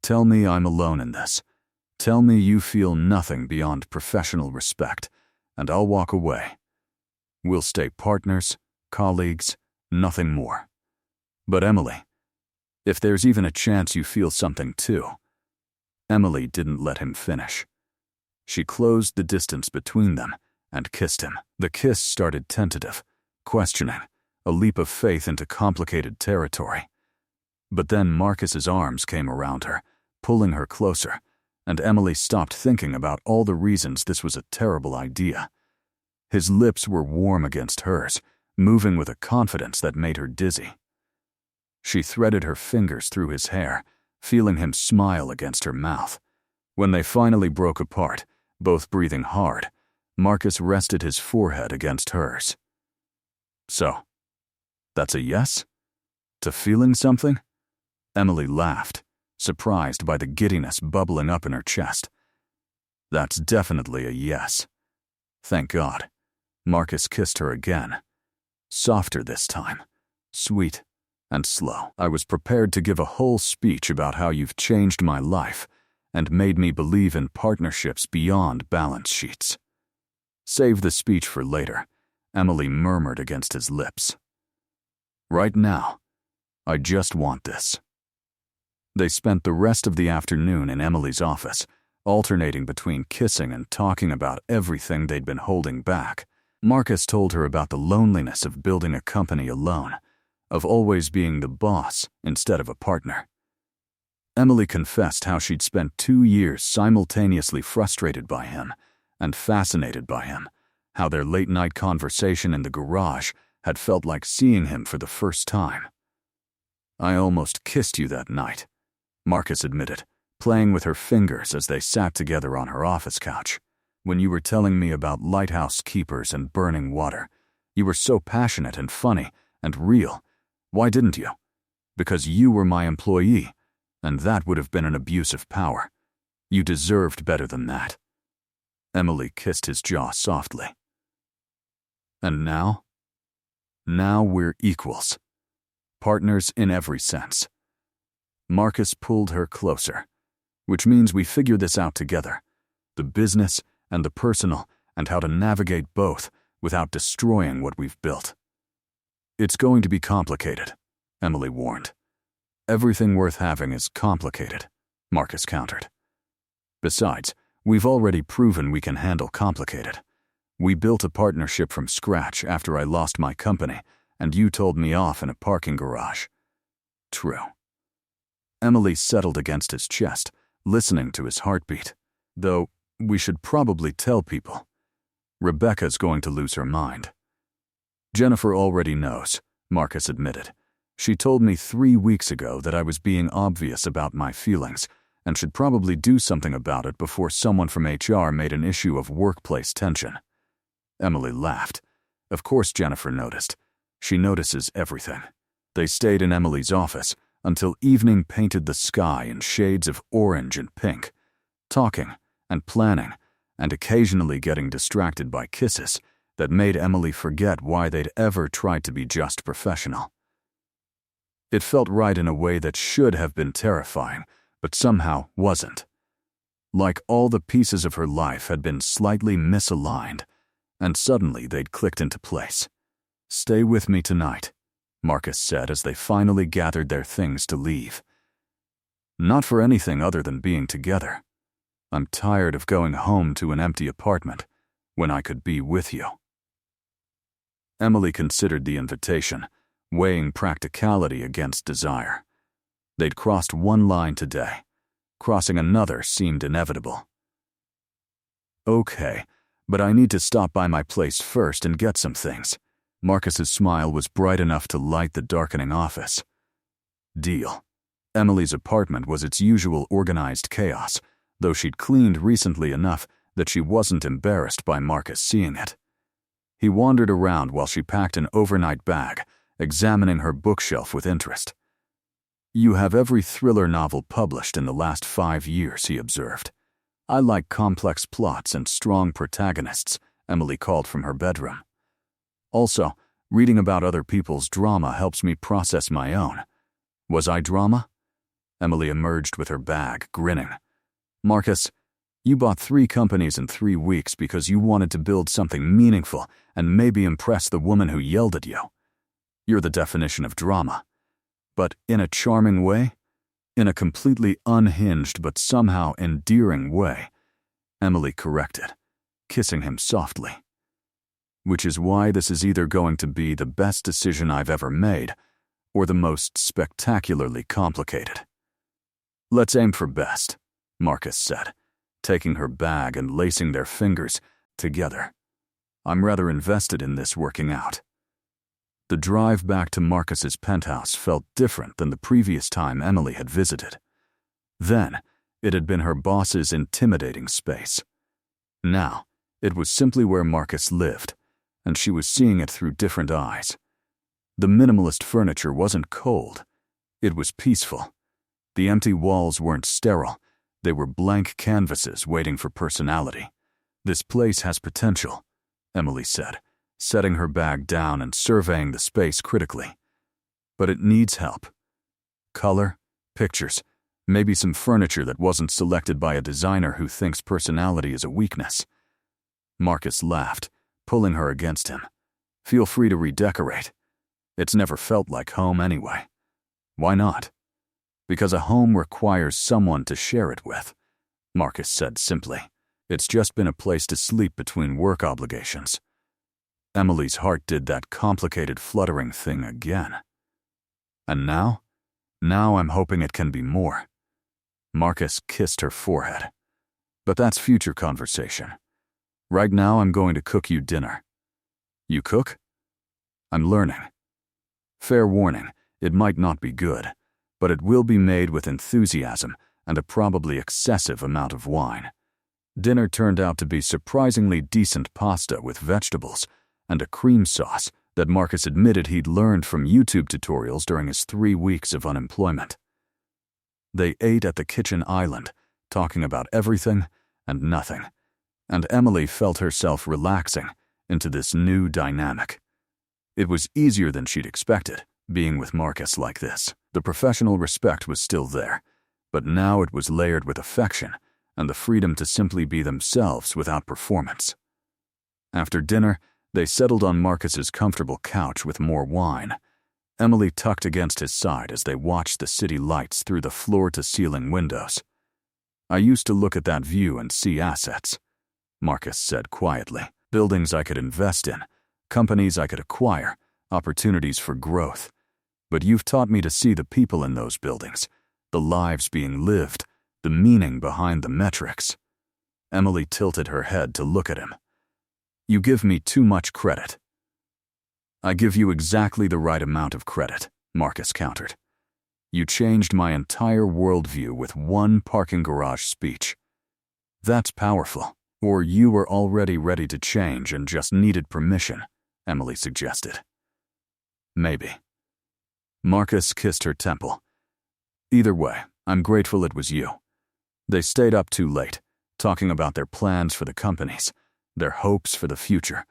Tell me I'm alone in this. Tell me you feel nothing beyond professional respect, and I'll walk away. We'll stay partners, colleagues, nothing more. But Emily, if there's even a chance you feel something too. Emily didn't let him finish. She closed the distance between them and kissed him. The kiss started tentative, questioning, a leap of faith into complicated territory. But then Marcus's arms came around her, pulling her closer, and Emily stopped thinking about all the reasons this was a terrible idea. His lips were warm against hers, moving with a confidence that made her dizzy. She threaded her fingers through his hair, feeling him smile against her mouth. When they finally broke apart, both breathing hard, Marcus rested his forehead against hers. So, that's a yes? To feeling something? Emily laughed, surprised by the giddiness bubbling up in her chest. That's definitely a yes. Thank God. Marcus kissed her again. Softer this time. Sweet and slow. I was prepared to give a whole speech about how you've changed my life and made me believe in partnerships beyond balance sheets. Save the speech for later, Emily murmured against his lips. Right now, I just want this. They spent the rest of the afternoon in Emily's office, alternating between kissing and talking about everything they'd been holding back. Marcus told her about the loneliness of building a company alone, of always being the boss instead of a partner. Emily confessed how she'd spent 2 years simultaneously frustrated by him and fascinated by him, how their late-night conversation in the garage had felt like seeing him for the first time. I almost kissed you that night, Marcus admitted, playing with her fingers as they sat together on her office couch. When you were telling me about lighthouse keepers and burning water, you were so passionate and funny and real. Why didn't you? Because you were my employee, and that would have been an abuse of power. You deserved better than that. Emily kissed his jaw softly. And now? Now we're equals. Partners in every sense. Marcus pulled her closer, which means we figure this out together. The business and the personal, and how to navigate both without destroying what we've built. It's going to be complicated, Emily warned. Everything worth having is complicated, Marcus countered. Besides, we've already proven we can handle complicated. We built a partnership from scratch after I lost my company, and you told me off in a parking garage. True. Emily settled against his chest, listening to his heartbeat. Though, we should probably tell people. Rebecca's going to lose her mind. Jennifer already knows, Marcus admitted. She told me 3 weeks ago that I was being obvious about my feelings and should probably do something about it before someone from HR made an issue of workplace tension. Emily laughed. Of course Jennifer noticed. She notices everything. They stayed in Emily's office until evening painted the sky in shades of orange and pink, talking and planning and occasionally getting distracted by kisses that made Emily forget why they'd ever tried to be just professional. It felt right in a way that should have been terrifying, but somehow wasn't. Like all the pieces of her life had been slightly misaligned, and suddenly they'd clicked into place. Stay with me tonight, Marcus said as they finally gathered their things to leave. Not for anything other than being together. I'm tired of going home to an empty apartment when I could be with you. Emily considered the invitation, weighing practicality against desire. They'd crossed one line today. Crossing another seemed inevitable. Okay, but I need to stop by my place first and get some things. Marcus's smile was bright enough to light the darkening office. Deal. Emily's apartment was its usual organized chaos, though she'd cleaned recently enough that she wasn't embarrassed by Marcus seeing it. He wandered around while she packed an overnight bag, examining her bookshelf with interest. You have every thriller novel published in the last 5 years, he observed. I like complex plots and strong protagonists, Emily called from her bedroom. Also, reading about other people's drama helps me process my own. Was I drama? Emily emerged with her bag, grinning. Marcus, you bought 3 companies in 3 weeks because you wanted to build something meaningful and maybe impress the woman who yelled at you. You're the definition of drama. But in a charming way? In a completely unhinged but somehow endearing way, Emily corrected, kissing him softly. Which is why this is either going to be the best decision I've ever made or the most spectacularly complicated. Let's aim for best, Marcus said, taking her bag and lacing their fingers together. I'm rather invested in this working out. The drive back to Marcus's penthouse felt different than the previous time Emily had visited. Then, it had been her boss's intimidating space. Now, it was simply where Marcus lived, and she was seeing it through different eyes. The minimalist furniture wasn't cold. It was peaceful. The empty walls weren't sterile. They were blank canvases waiting for personality. This place has potential, Emily said, setting her bag down and surveying the space critically. But it needs help. Color, pictures, maybe some furniture that wasn't selected by a designer who thinks personality is a weakness. Marcus laughed, pulling her against him. Feel free to redecorate. It's never felt like home anyway. Why not? Because a home requires someone to share it with, Marcus said simply. It's just been a place to sleep between work obligations. Emily's heart did that complicated fluttering thing again. And now? Now I'm hoping it can be more. Marcus kissed her forehead. But that's future conversation. Right now I'm going to cook you dinner. You cook? I'm learning. Fair warning, it might not be good, but it will be made with enthusiasm and a probably excessive amount of wine. Dinner turned out to be surprisingly decent pasta with vegetables and a cream sauce that Marcus admitted he'd learned from YouTube tutorials during his 3 weeks of unemployment. They ate at the kitchen island, talking about everything and nothing, and Emily felt herself relaxing into this new dynamic. It was easier than she'd expected, being with Marcus like this. The professional respect was still there, but now it was layered with affection and the freedom to simply be themselves without performance. After dinner, they settled on Marcus's comfortable couch with more wine. Emily tucked against his side as they watched the city lights through the floor-to-ceiling windows. "I used to look at that view and see assets," Marcus said quietly. "Buildings I could invest in, companies I could acquire, opportunities for growth. But you've taught me to see the people in those buildings, the lives being lived, the meaning behind the metrics." Emily tilted her head to look at him. "You give me too much credit." "I give you exactly the right amount of credit," Marcus countered. "You changed my entire worldview with one parking garage speech. That's powerful. Or you were already ready to change and just needed permission," Emily suggested. "Maybe." Marcus kissed her temple. "Either way, I'm grateful it was you." They stayed up too late, talking about their plans for the companies, their hopes for the future,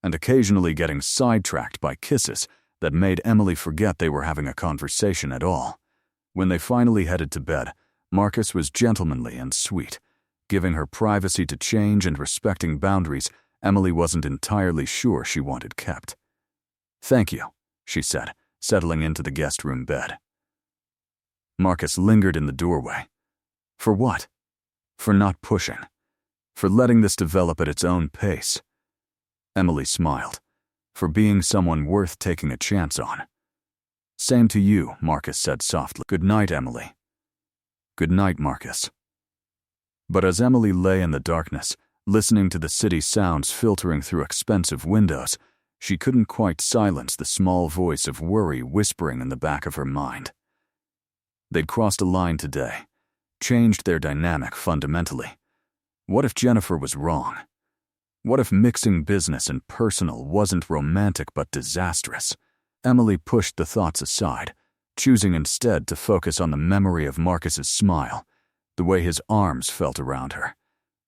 and occasionally getting sidetracked by kisses that made Emily forget they were having a conversation at all. When they finally headed to bed, Marcus was gentlemanly and sweet, giving her privacy to change and respecting boundaries Emily wasn't entirely sure she wanted kept. "Thank you," she said, settling into the guest room bed. Marcus lingered in the doorway. "For what?" "For not pushing. For letting this develop at its own pace." Emily smiled. "For being someone worth taking a chance on." "Same to you," Marcus said softly. "Good night, Emily." "Good night, Marcus." But as Emily lay in the darkness, listening to the city sounds filtering through expensive windows, she couldn't quite silence the small voice of worry whispering in the back of her mind. They'd crossed a line today, changed their dynamic fundamentally. What if Jennifer was wrong? What if mixing business and personal wasn't romantic but disastrous? Emily pushed the thoughts aside, choosing instead to focus on the memory of Marcus's smile, the way his arms felt around her,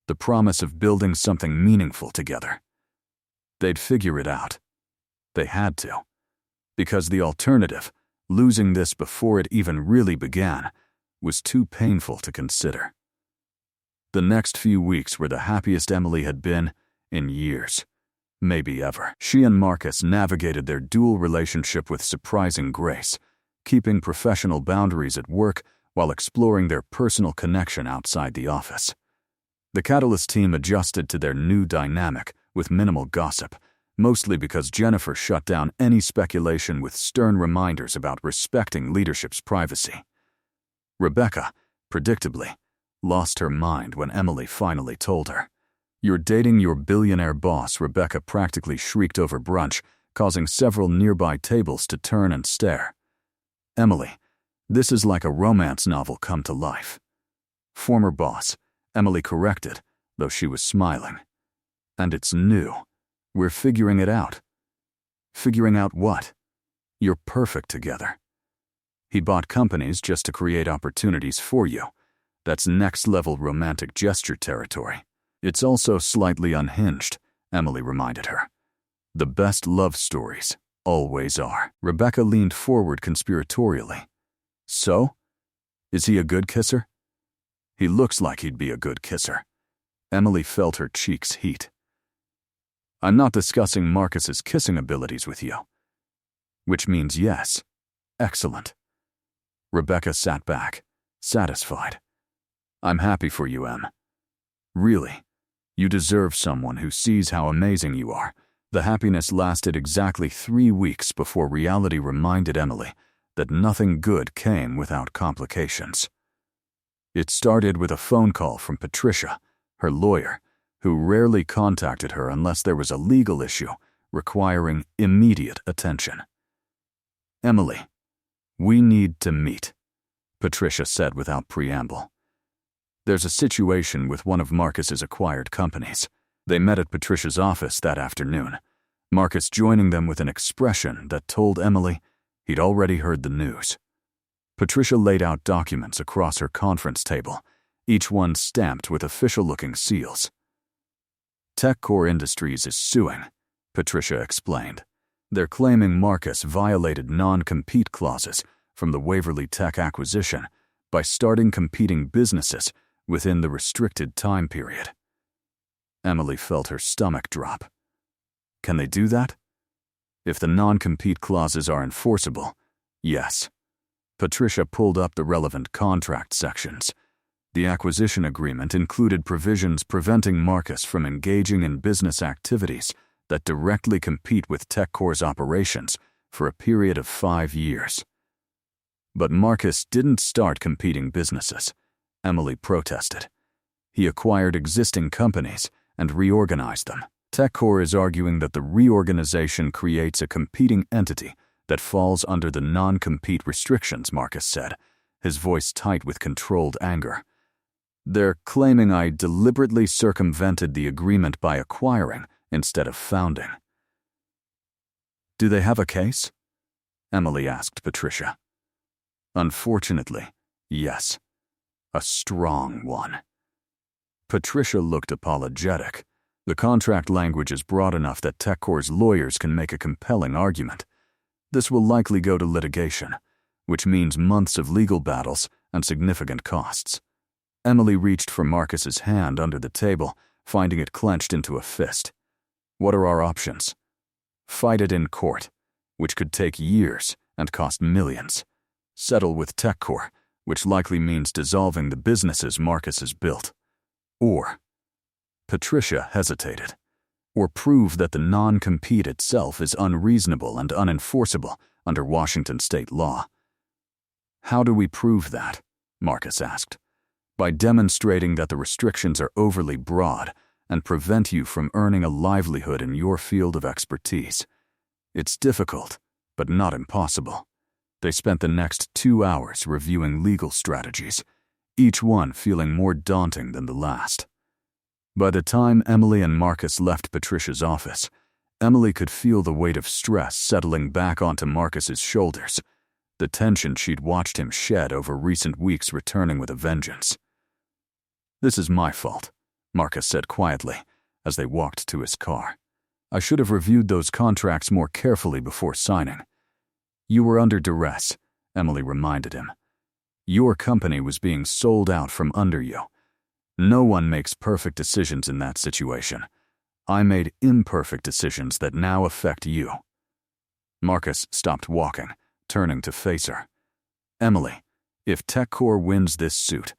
the promise of building something meaningful together. They'd figure it out. They had to. Because the alternative, losing this before it even really began, was too painful to consider. The next few weeks were the happiest Emily had been in years, maybe ever. She and Marcus navigated their dual relationship with surprising grace, keeping professional boundaries at work while exploring their personal connection outside the office. The Catalyst team adjusted to their new dynamic with minimal gossip, mostly because Jennifer shut down any speculation with stern reminders about respecting leadership's privacy. Rebecca, predictably, lost her mind when Emily finally told her. "You're dating your billionaire boss," Rebecca practically shrieked over brunch, causing several nearby tables to turn and stare. "Emily, this is like a romance novel come to life." "Former boss," Emily corrected, though she was smiling. "And it's new. We're figuring it out." "Figuring out what?" "You're perfect together." "He bought companies just to create opportunities for you. That's next-level romantic gesture territory." "It's also slightly unhinged," Emily reminded her. "The best love stories always are." Rebecca leaned forward conspiratorially. "So? Is he a good kisser?" "He looks like he'd be a good kisser." Emily felt her cheeks heat. "I'm not discussing Marcus's kissing abilities with you." "Which means yes." "Excellent." Rebecca sat back, satisfied. "I'm happy for you, Em. Really. You deserve someone who sees how amazing you are." The happiness lasted exactly 3 weeks before reality reminded Emily that nothing good came without complications. It started with a phone call from Patricia, her lawyer, who rarely contacted her unless there was a legal issue requiring immediate attention. "Emily, we need to meet," Patricia said without preamble. "There's a situation with one of Marcus's acquired companies." They met at Patricia's office that afternoon, Marcus joining them with an expression that told Emily he'd already heard the news. Patricia laid out documents across her conference table, each one stamped with official-looking seals. "TechCore Industries is suing," Patricia explained. They're claiming Marcus violated non-compete clauses from the Waverly Tech acquisition by starting competing businesses within the restricted time period. Emily felt her stomach drop. Can they do that? If the non-compete clauses are enforceable, yes. Patricia pulled up the relevant contract sections. The acquisition agreement included provisions preventing Marcus from engaging in business activities that directly compete with TechCore's operations for a period of 5 years. But Marcus didn't start competing businesses, Emily protested. He acquired existing companies and reorganized them. TechCore is arguing that the reorganization creates a competing entity that falls under the non-compete restrictions, Marcus said, his voice tight with controlled anger. They're claiming I deliberately circumvented the agreement by acquiring instead of founding. Do they have a case? Emily asked Patricia. Unfortunately, yes. A strong one. Patricia looked apologetic. The contract language is broad enough that TechCore's lawyers can make a compelling argument. This will likely go to litigation, which means months of legal battles and significant costs. Emily reached for Marcus's hand under the table, finding it clenched into a fist. What are our options? Fight it in court, which could take years and cost millions. Settle with TechCore, which likely means dissolving the businesses Marcus has built. Or, Patricia hesitated, or prove that the non-compete itself is unreasonable and unenforceable under Washington state law. How do we prove that? Marcus asked. By demonstrating that the restrictions are overly broad and prevent you from earning a livelihood in your field of expertise. It's difficult, but not impossible. They spent the next 2 hours reviewing legal strategies, each one feeling more daunting than the last. By the time Emily and Marcus left Patricia's office, Emily could feel the weight of stress settling back onto Marcus's shoulders, the tension she'd watched him shed over recent weeks returning with a vengeance. This is my fault, Marcus said quietly as they walked to his car. I should have reviewed those contracts more carefully before signing. You were under duress, Emily reminded him. Your company was being sold out from under you. No one makes perfect decisions in that situation. I made imperfect decisions that now affect you. Marcus stopped walking, turning to face her. Emily, if TechCore wins this suit,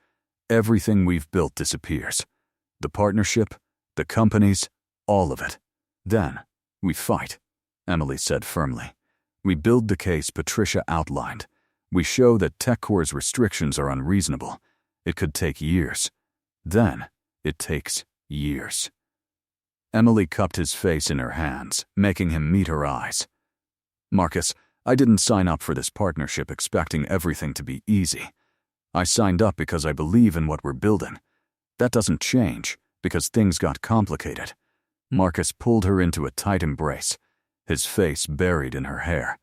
everything we've built disappears. The partnership, the companies, all of it. Then, we fight, Emily said firmly. We build the case Patricia outlined. We show that TechCore's restrictions are unreasonable. It could take years. Then, it takes years. Emily cupped his face in her hands, making him meet her eyes. Marcus, I didn't sign up for this partnership expecting everything to be easy. I signed up because I believe in what we're building. That doesn't change, because things got complicated. Marcus pulled her into a tight embrace, his face buried in her hair.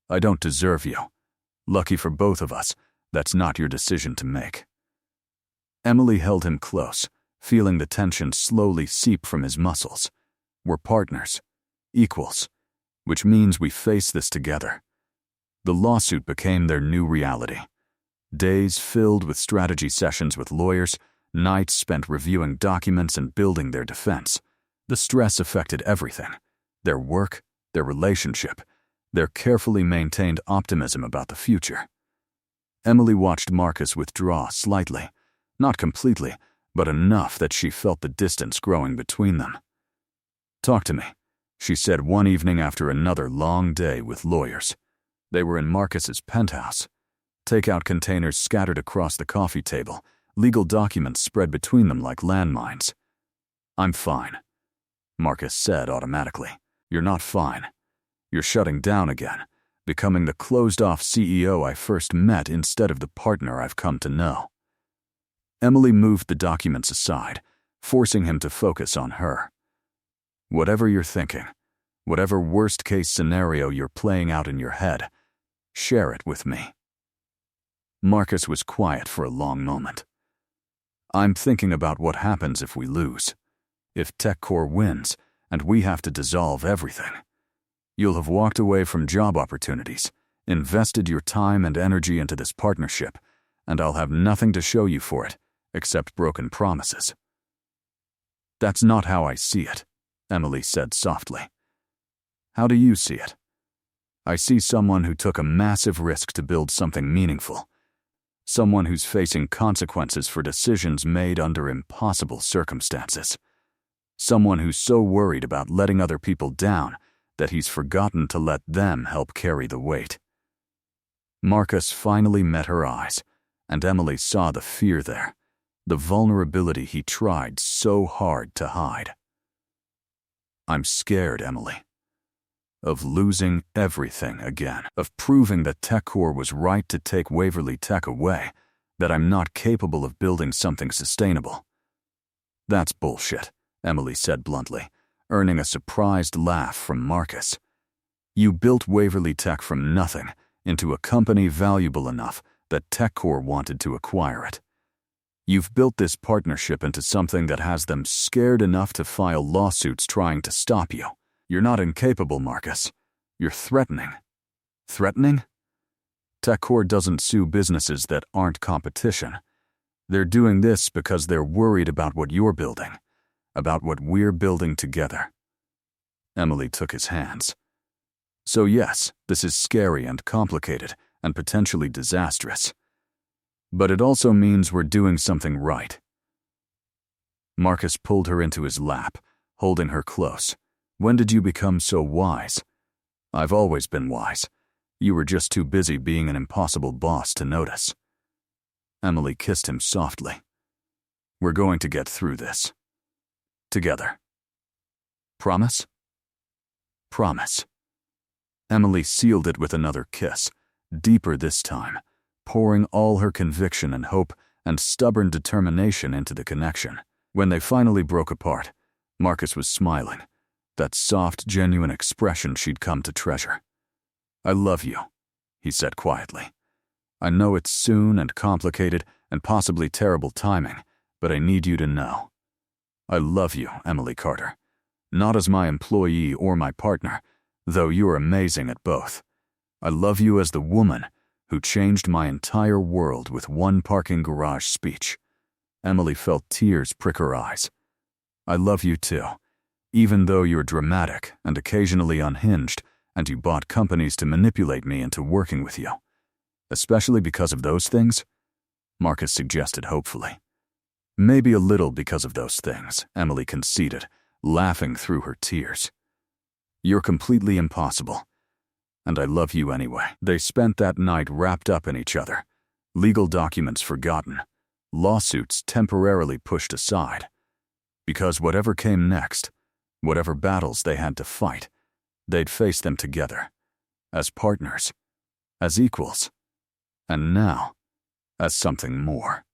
I don't deserve you. Lucky for both of us, that's not your decision to make. Emily held him close, feeling the tension slowly seep from his muscles. We're partners, equals, which means we face this together. The lawsuit became their new reality. Days filled with strategy sessions with lawyers, nights spent reviewing documents and building their defense. The stress affected everything: their work, their relationship, their carefully maintained optimism about the future. Emily watched Marcus withdraw slightly, not completely, but enough that she felt the distance growing between them. Talk to me, she said one evening after another long day with lawyers. They were in Marcus's penthouse. Takeout containers scattered across the coffee table, legal documents spread between them like landmines. I'm fine, Marcus said automatically. You're not fine. You're shutting down again, becoming the closed-off CEO I first met instead of the partner I've come to know. Emily moved the documents aside, forcing him to focus on her. Whatever you're thinking, whatever worst-case scenario you're playing out in your head, share it with me. Marcus was quiet for a long moment. I'm thinking about what happens if we lose. If TechCore wins, and we have to dissolve everything. You'll have walked away from job opportunities, invested your time and energy into this partnership, and I'll have nothing to show you for it, except broken promises." "That's not how I see it," Emily said softly. "How do you see it?" "I see someone who took a massive risk to build something meaningful. Someone who's facing consequences for decisions made under impossible circumstances. Someone who's so worried about letting other people down that he's forgotten to let them help carry the weight." Marcus finally met her eyes, and Emily saw the fear there, the vulnerability he tried so hard to hide. "I'm scared, Emily. Of losing everything again, of proving that TechCore was right to take Waverly Tech away, that I'm not capable of building something sustainable." "That's bullshit," Emily said bluntly, earning a surprised laugh from Marcus. "You built Waverly Tech from nothing into a company valuable enough that TechCore wanted to acquire it. You've built this partnership into something that has them scared enough to file lawsuits trying to stop you. You're not incapable, Marcus. You're threatening." "Threatening?" TechCore doesn't sue businesses that aren't competition. They're doing this because they're worried about what you're building, about what we're building together. Emily took his hands. "So yes, this is scary and complicated and potentially disastrous. But it also means we're doing something right." Marcus pulled her into his lap, holding her close. "When did you become so wise?" "I've always been wise. You were just too busy being an impossible boss to notice." Emily kissed him softly. "We're going to get through this. Together. Promise?" "Promise." Emily sealed it with another kiss, deeper this time, pouring all her conviction and hope and stubborn determination into the connection. When they finally broke apart, Marcus was smiling, that soft, genuine expression she'd come to treasure. "I love you," he said quietly. "I know it's soon and complicated and possibly terrible timing, but I need you to know. I love you, Emily Carter. Not as my employee or my partner, though you're amazing at both. I love you as the woman who changed my entire world with one parking garage speech." Emily felt tears prick her eyes. "I love you too, even though you're dramatic and occasionally unhinged, and you bought companies to manipulate me into working with you. Especially because of those things?" Marcus suggested hopefully. "Maybe a little because of those things," Emily conceded, laughing through her tears. "You're completely impossible. And I love you anyway." They spent that night wrapped up in each other, legal documents forgotten, lawsuits temporarily pushed aside. Because whatever came next, whatever battles they had to fight, they'd face them together, as partners, as equals, and now, as something more.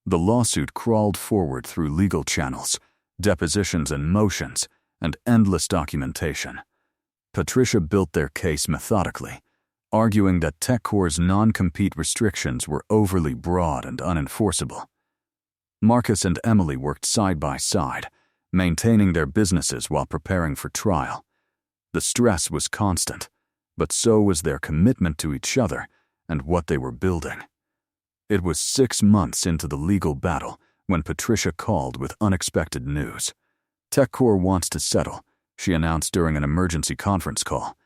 The lawsuit crawled forward through legal channels, depositions and motions, and endless documentation. Patricia built their case methodically, arguing that TechCore's non-compete restrictions were overly broad and unenforceable. Marcus and Emily worked side by side, maintaining their businesses while preparing for trial. The stress was constant, but so was their commitment to each other and what they were building. It was 6 months into the legal battle when Patricia called with unexpected news. TechCore wants to settle, she announced during an emergency conference call.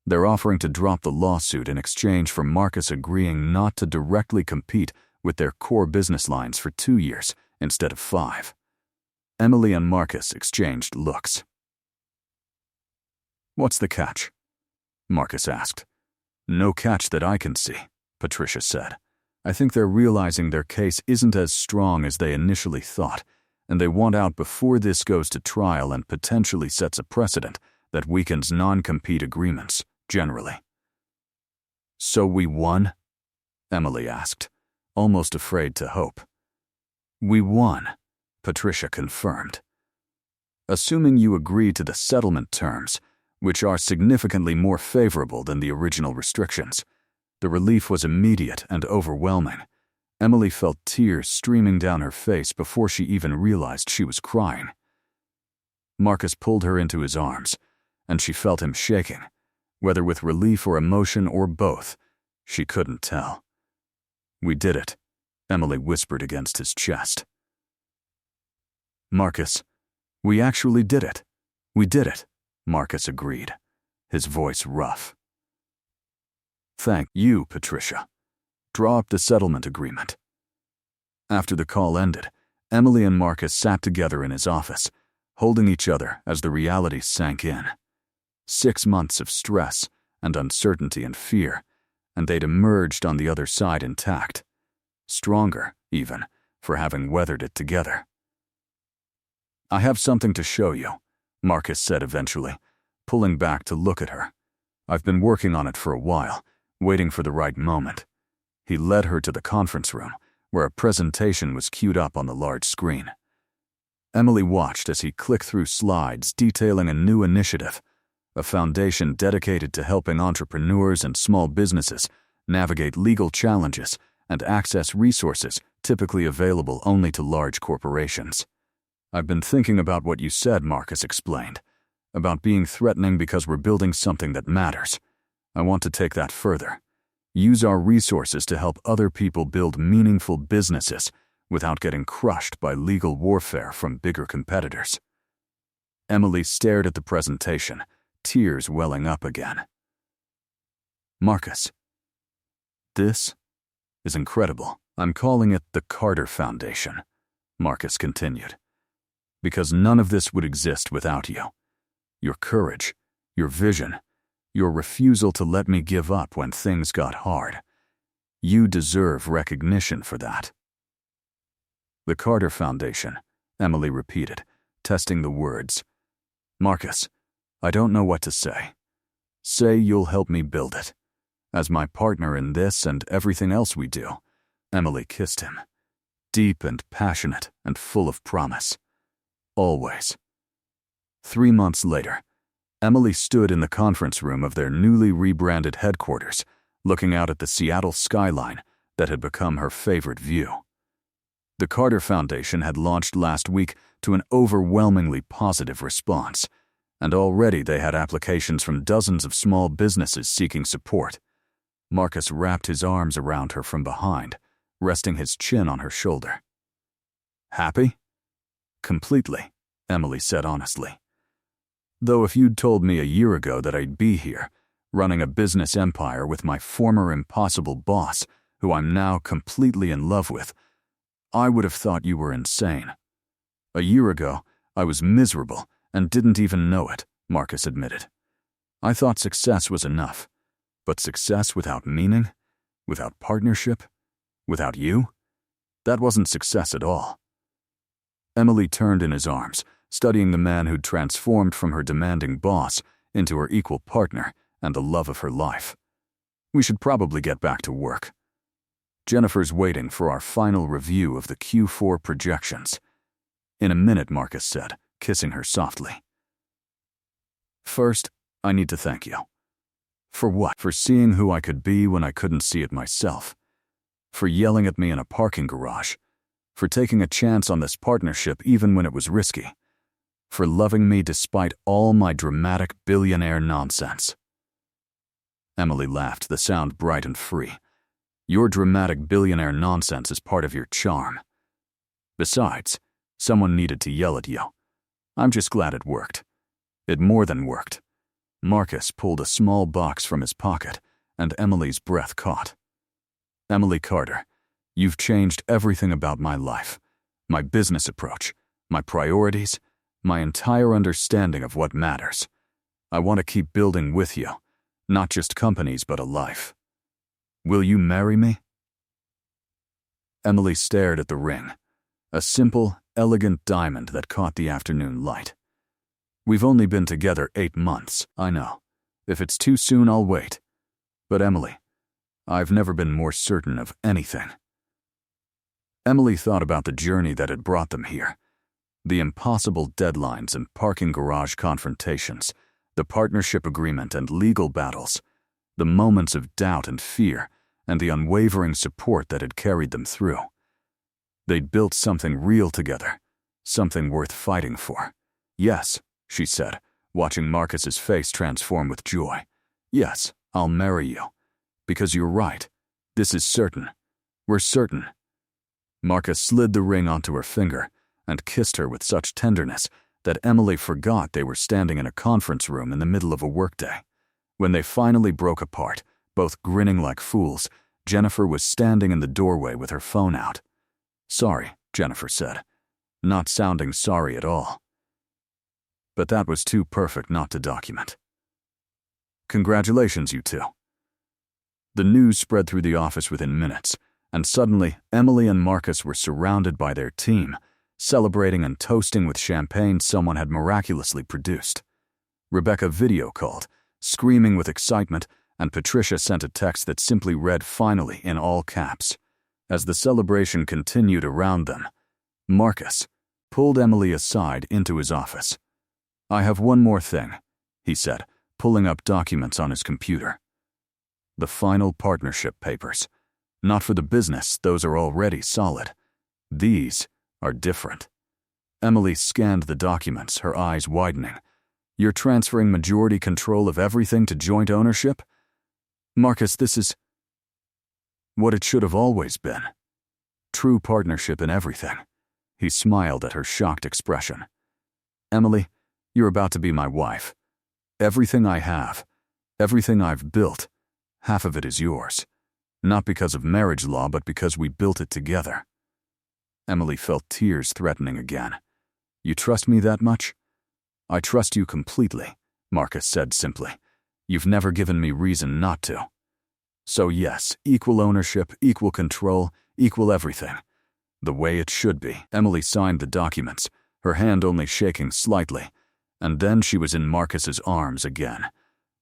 They're offering to drop the lawsuit in exchange for Marcus agreeing not to directly compete with their core business lines for 2 years instead of 5. Emily and Marcus exchanged looks. "What's the catch?" Marcus asked. "No catch that I can see," Patricia said. "I think they're realizing their case isn't as strong as they initially thought, and they want out before this goes to trial and potentially sets a precedent that weakens non-compete agreements, generally." "So we won?" Emily asked, almost afraid to hope. "We won," Patricia confirmed. "Assuming you agree to the settlement terms, which are significantly more favorable than the original restrictions." The relief was immediate and overwhelming. Emily felt tears streaming down her face before she even realized she was crying. Marcus pulled her into his arms, and she felt him shaking, whether with relief or emotion or both. She couldn't tell. "We did it," Emily whispered against his chest. "Marcus, we actually did it. We did it," Marcus agreed, his voice rough. "Thank you, Patricia. Draw up the settlement agreement." After the call ended, Emily and Marcus sat together in his office, holding each other as the reality sank in. 6 months of stress and uncertainty and fear, and they'd emerged on the other side intact. Stronger, even, for having weathered it together. "I have something to show you," Marcus said eventually, pulling back to look at her. "I've been working on it for a while, waiting for the right moment." He led her to the conference room, where a presentation was queued up on the large screen. Emily watched as he clicked through slides detailing a new initiative, a foundation dedicated to helping entrepreneurs and small businesses navigate legal challenges and access resources typically available only to large corporations. "I've been thinking about what you said," Marcus explained, "about being threatening because we're building something that matters. I want to take that further. Use our resources to help other people build meaningful businesses without getting crushed by legal warfare from bigger competitors." Emily stared at the presentation, tears welling up again. "Marcus, this is incredible. I'm calling it the Carter Foundation," Marcus continued, "because none of this would exist without you. Your courage, your vision, your refusal to let me give up when things got hard. You deserve recognition for that." "The Carter Foundation," Emily repeated, testing the words. "Marcus, I don't know what to say. Say you'll help me build it. As my partner in this and everything else we do." Emily kissed him, deep and passionate and full of promise. Always. 3 months later, Emily stood in the conference room of their newly rebranded headquarters, looking out at the Seattle skyline that had become her favorite view. The Carter Foundation had launched last week to an overwhelmingly positive response, and already they had applications from dozens of small businesses seeking support. Marcus wrapped his arms around her from behind, resting his chin on her shoulder. "Happy?" "Completely," Emily said honestly. "Though if you'd told me a year ago that I'd be here, running a business empire with my former impossible boss, who I'm now completely in love with, I would have thought you were insane." "A year ago, I was miserable and didn't even know it," Marcus admitted. "I thought success was enough. But success without meaning, without partnership, without you, that wasn't success at all." Emily turned in his arms, studying the man who'd transformed from her demanding boss into her equal partner and the love of her life. "We should probably get back to work. Jennifer's waiting for our final review of the Q4 projections." "In a minute," Marcus said, kissing her softly. "First, I need to thank you." "For what?" "For seeing who I could be when I couldn't see it myself. For yelling at me in a parking garage. For taking a chance on this partnership even when it was risky. For loving me despite all my dramatic billionaire nonsense." Emily laughed, the sound bright and free. "Your dramatic billionaire nonsense is part of your charm. Besides, someone needed to yell at you. I'm just glad it worked. It more than worked." Marcus pulled a small box from his pocket, and Emily's breath caught. "Emily Carter, you've changed everything about my life, my business approach, my priorities, my entire understanding of what matters. I want to keep building with you, not just companies but a life. Will you marry me?" Emily stared at the ring, a simple, elegant diamond that caught the afternoon light. "We've only been together 8 months, I know. If it's too soon, I'll wait. But Emily, I've never been more certain of anything." Emily thought about the journey that had brought them here. The impossible deadlines and parking garage confrontations, the partnership agreement and legal battles, the moments of doubt and fear, and the unwavering support that had carried them through. They'd built something real together, something worth fighting for. "Yes," she said, watching Marcus's face transform with joy. "Yes, I'll marry you. Because you're right. This is certain. We're certain." Marcus slid the ring onto her finger and kissed her with such tenderness that Emily forgot they were standing in a conference room in the middle of a workday. When they finally broke apart, both grinning like fools, Jennifer was standing in the doorway with her phone out. "Sorry," Jennifer said, not sounding sorry at all. But that was too perfect not to document. "Congratulations, you two." The news spread through the office within minutes, and suddenly Emily and Marcus were surrounded by their team, celebrating and toasting with champagne someone had miraculously produced. Rebecca video called, screaming with excitement, and Patricia sent a text that simply read "finally" in all caps. As the celebration continued around them, Marcus pulled Emily aside into his office. "I have one more thing," he said, pulling up documents on his computer. "The final partnership papers. Not for the business, those are already solid. These are different." Emily scanned the documents, her eyes widening. "You're transferring majority control of everything to joint ownership? Marcus, this is what it should have always been. True partnership in everything." He smiled at her shocked expression. "Emily, you're about to be my wife. Everything I have, everything I've built, half of it is yours. Not because of marriage law, but because we built it together." Emily felt tears threatening again. "You trust me that much?" "I trust you completely," Marcus said simply. "You've never given me reason not to. So yes, equal ownership, equal control, equal everything. The way it should be." Emily signed the documents, her hand only shaking slightly, and then she was in Marcus's arms again,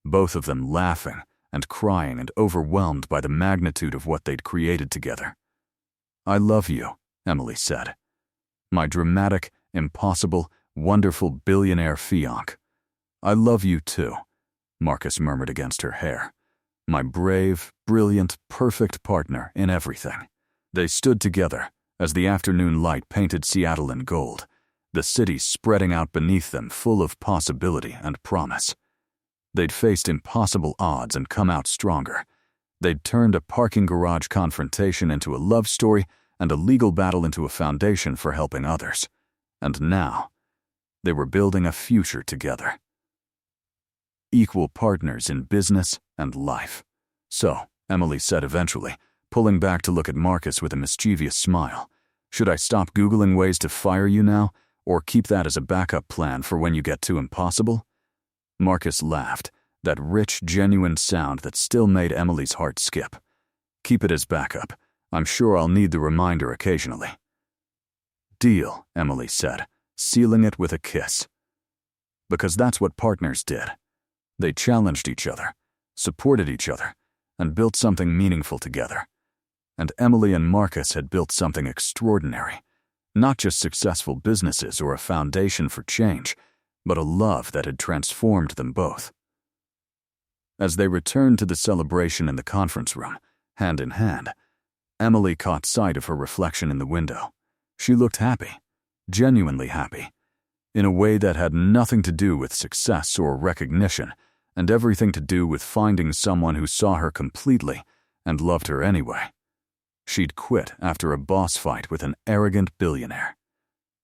both of them laughing and crying and overwhelmed by the magnitude of what they'd created together. "I love you," Emily said. "My dramatic, impossible, wonderful billionaire fiancé." "I love you too," Marcus murmured against her hair. "My brave, brilliant, perfect partner in everything." They stood together as the afternoon light painted Seattle in gold, the city spreading out beneath them full of possibility and promise. They'd faced impossible odds and come out stronger. They'd turned a parking garage confrontation into a love story and a legal battle into a foundation for helping others. And now, they were building a future together. Equal partners in business and life. "So," Emily said eventually, pulling back to look at Marcus with a mischievous smile, "should I stop Googling ways to fire you now, or keep that as a backup plan for when you get too impossible?" Marcus laughed, that rich, genuine sound that still made Emily's heart skip. "Keep it as backup. I'm sure I'll need the reminder occasionally." "Deal," Emily said, sealing it with a kiss. Because that's what partners did. They challenged each other, supported each other, and built something meaningful together. And Emily and Marcus had built something extraordinary. Not just successful businesses or a foundation for change, but a love that had transformed them both. As they returned to the celebration in the conference room, hand in hand, Emily caught sight of her reflection in the window. She looked happy, genuinely happy, in a way that had nothing to do with success or recognition, and everything to do with finding someone who saw her completely and loved her anyway. She'd quit after a boss fight with an arrogant billionaire.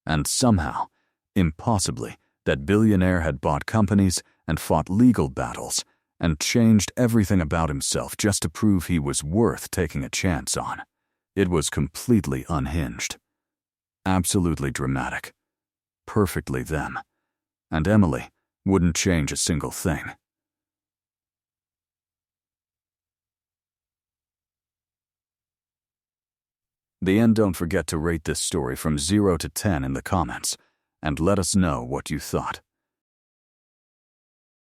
And somehow, impossibly, that billionaire had bought companies and fought legal battles and changed everything about himself just to prove he was worth taking a chance on. It was completely unhinged. Absolutely dramatic. Perfectly them. And Emily wouldn't change a single thing. The end. Don't forget to rate this story from 0 to 10 in the comments, and let us know what you thought.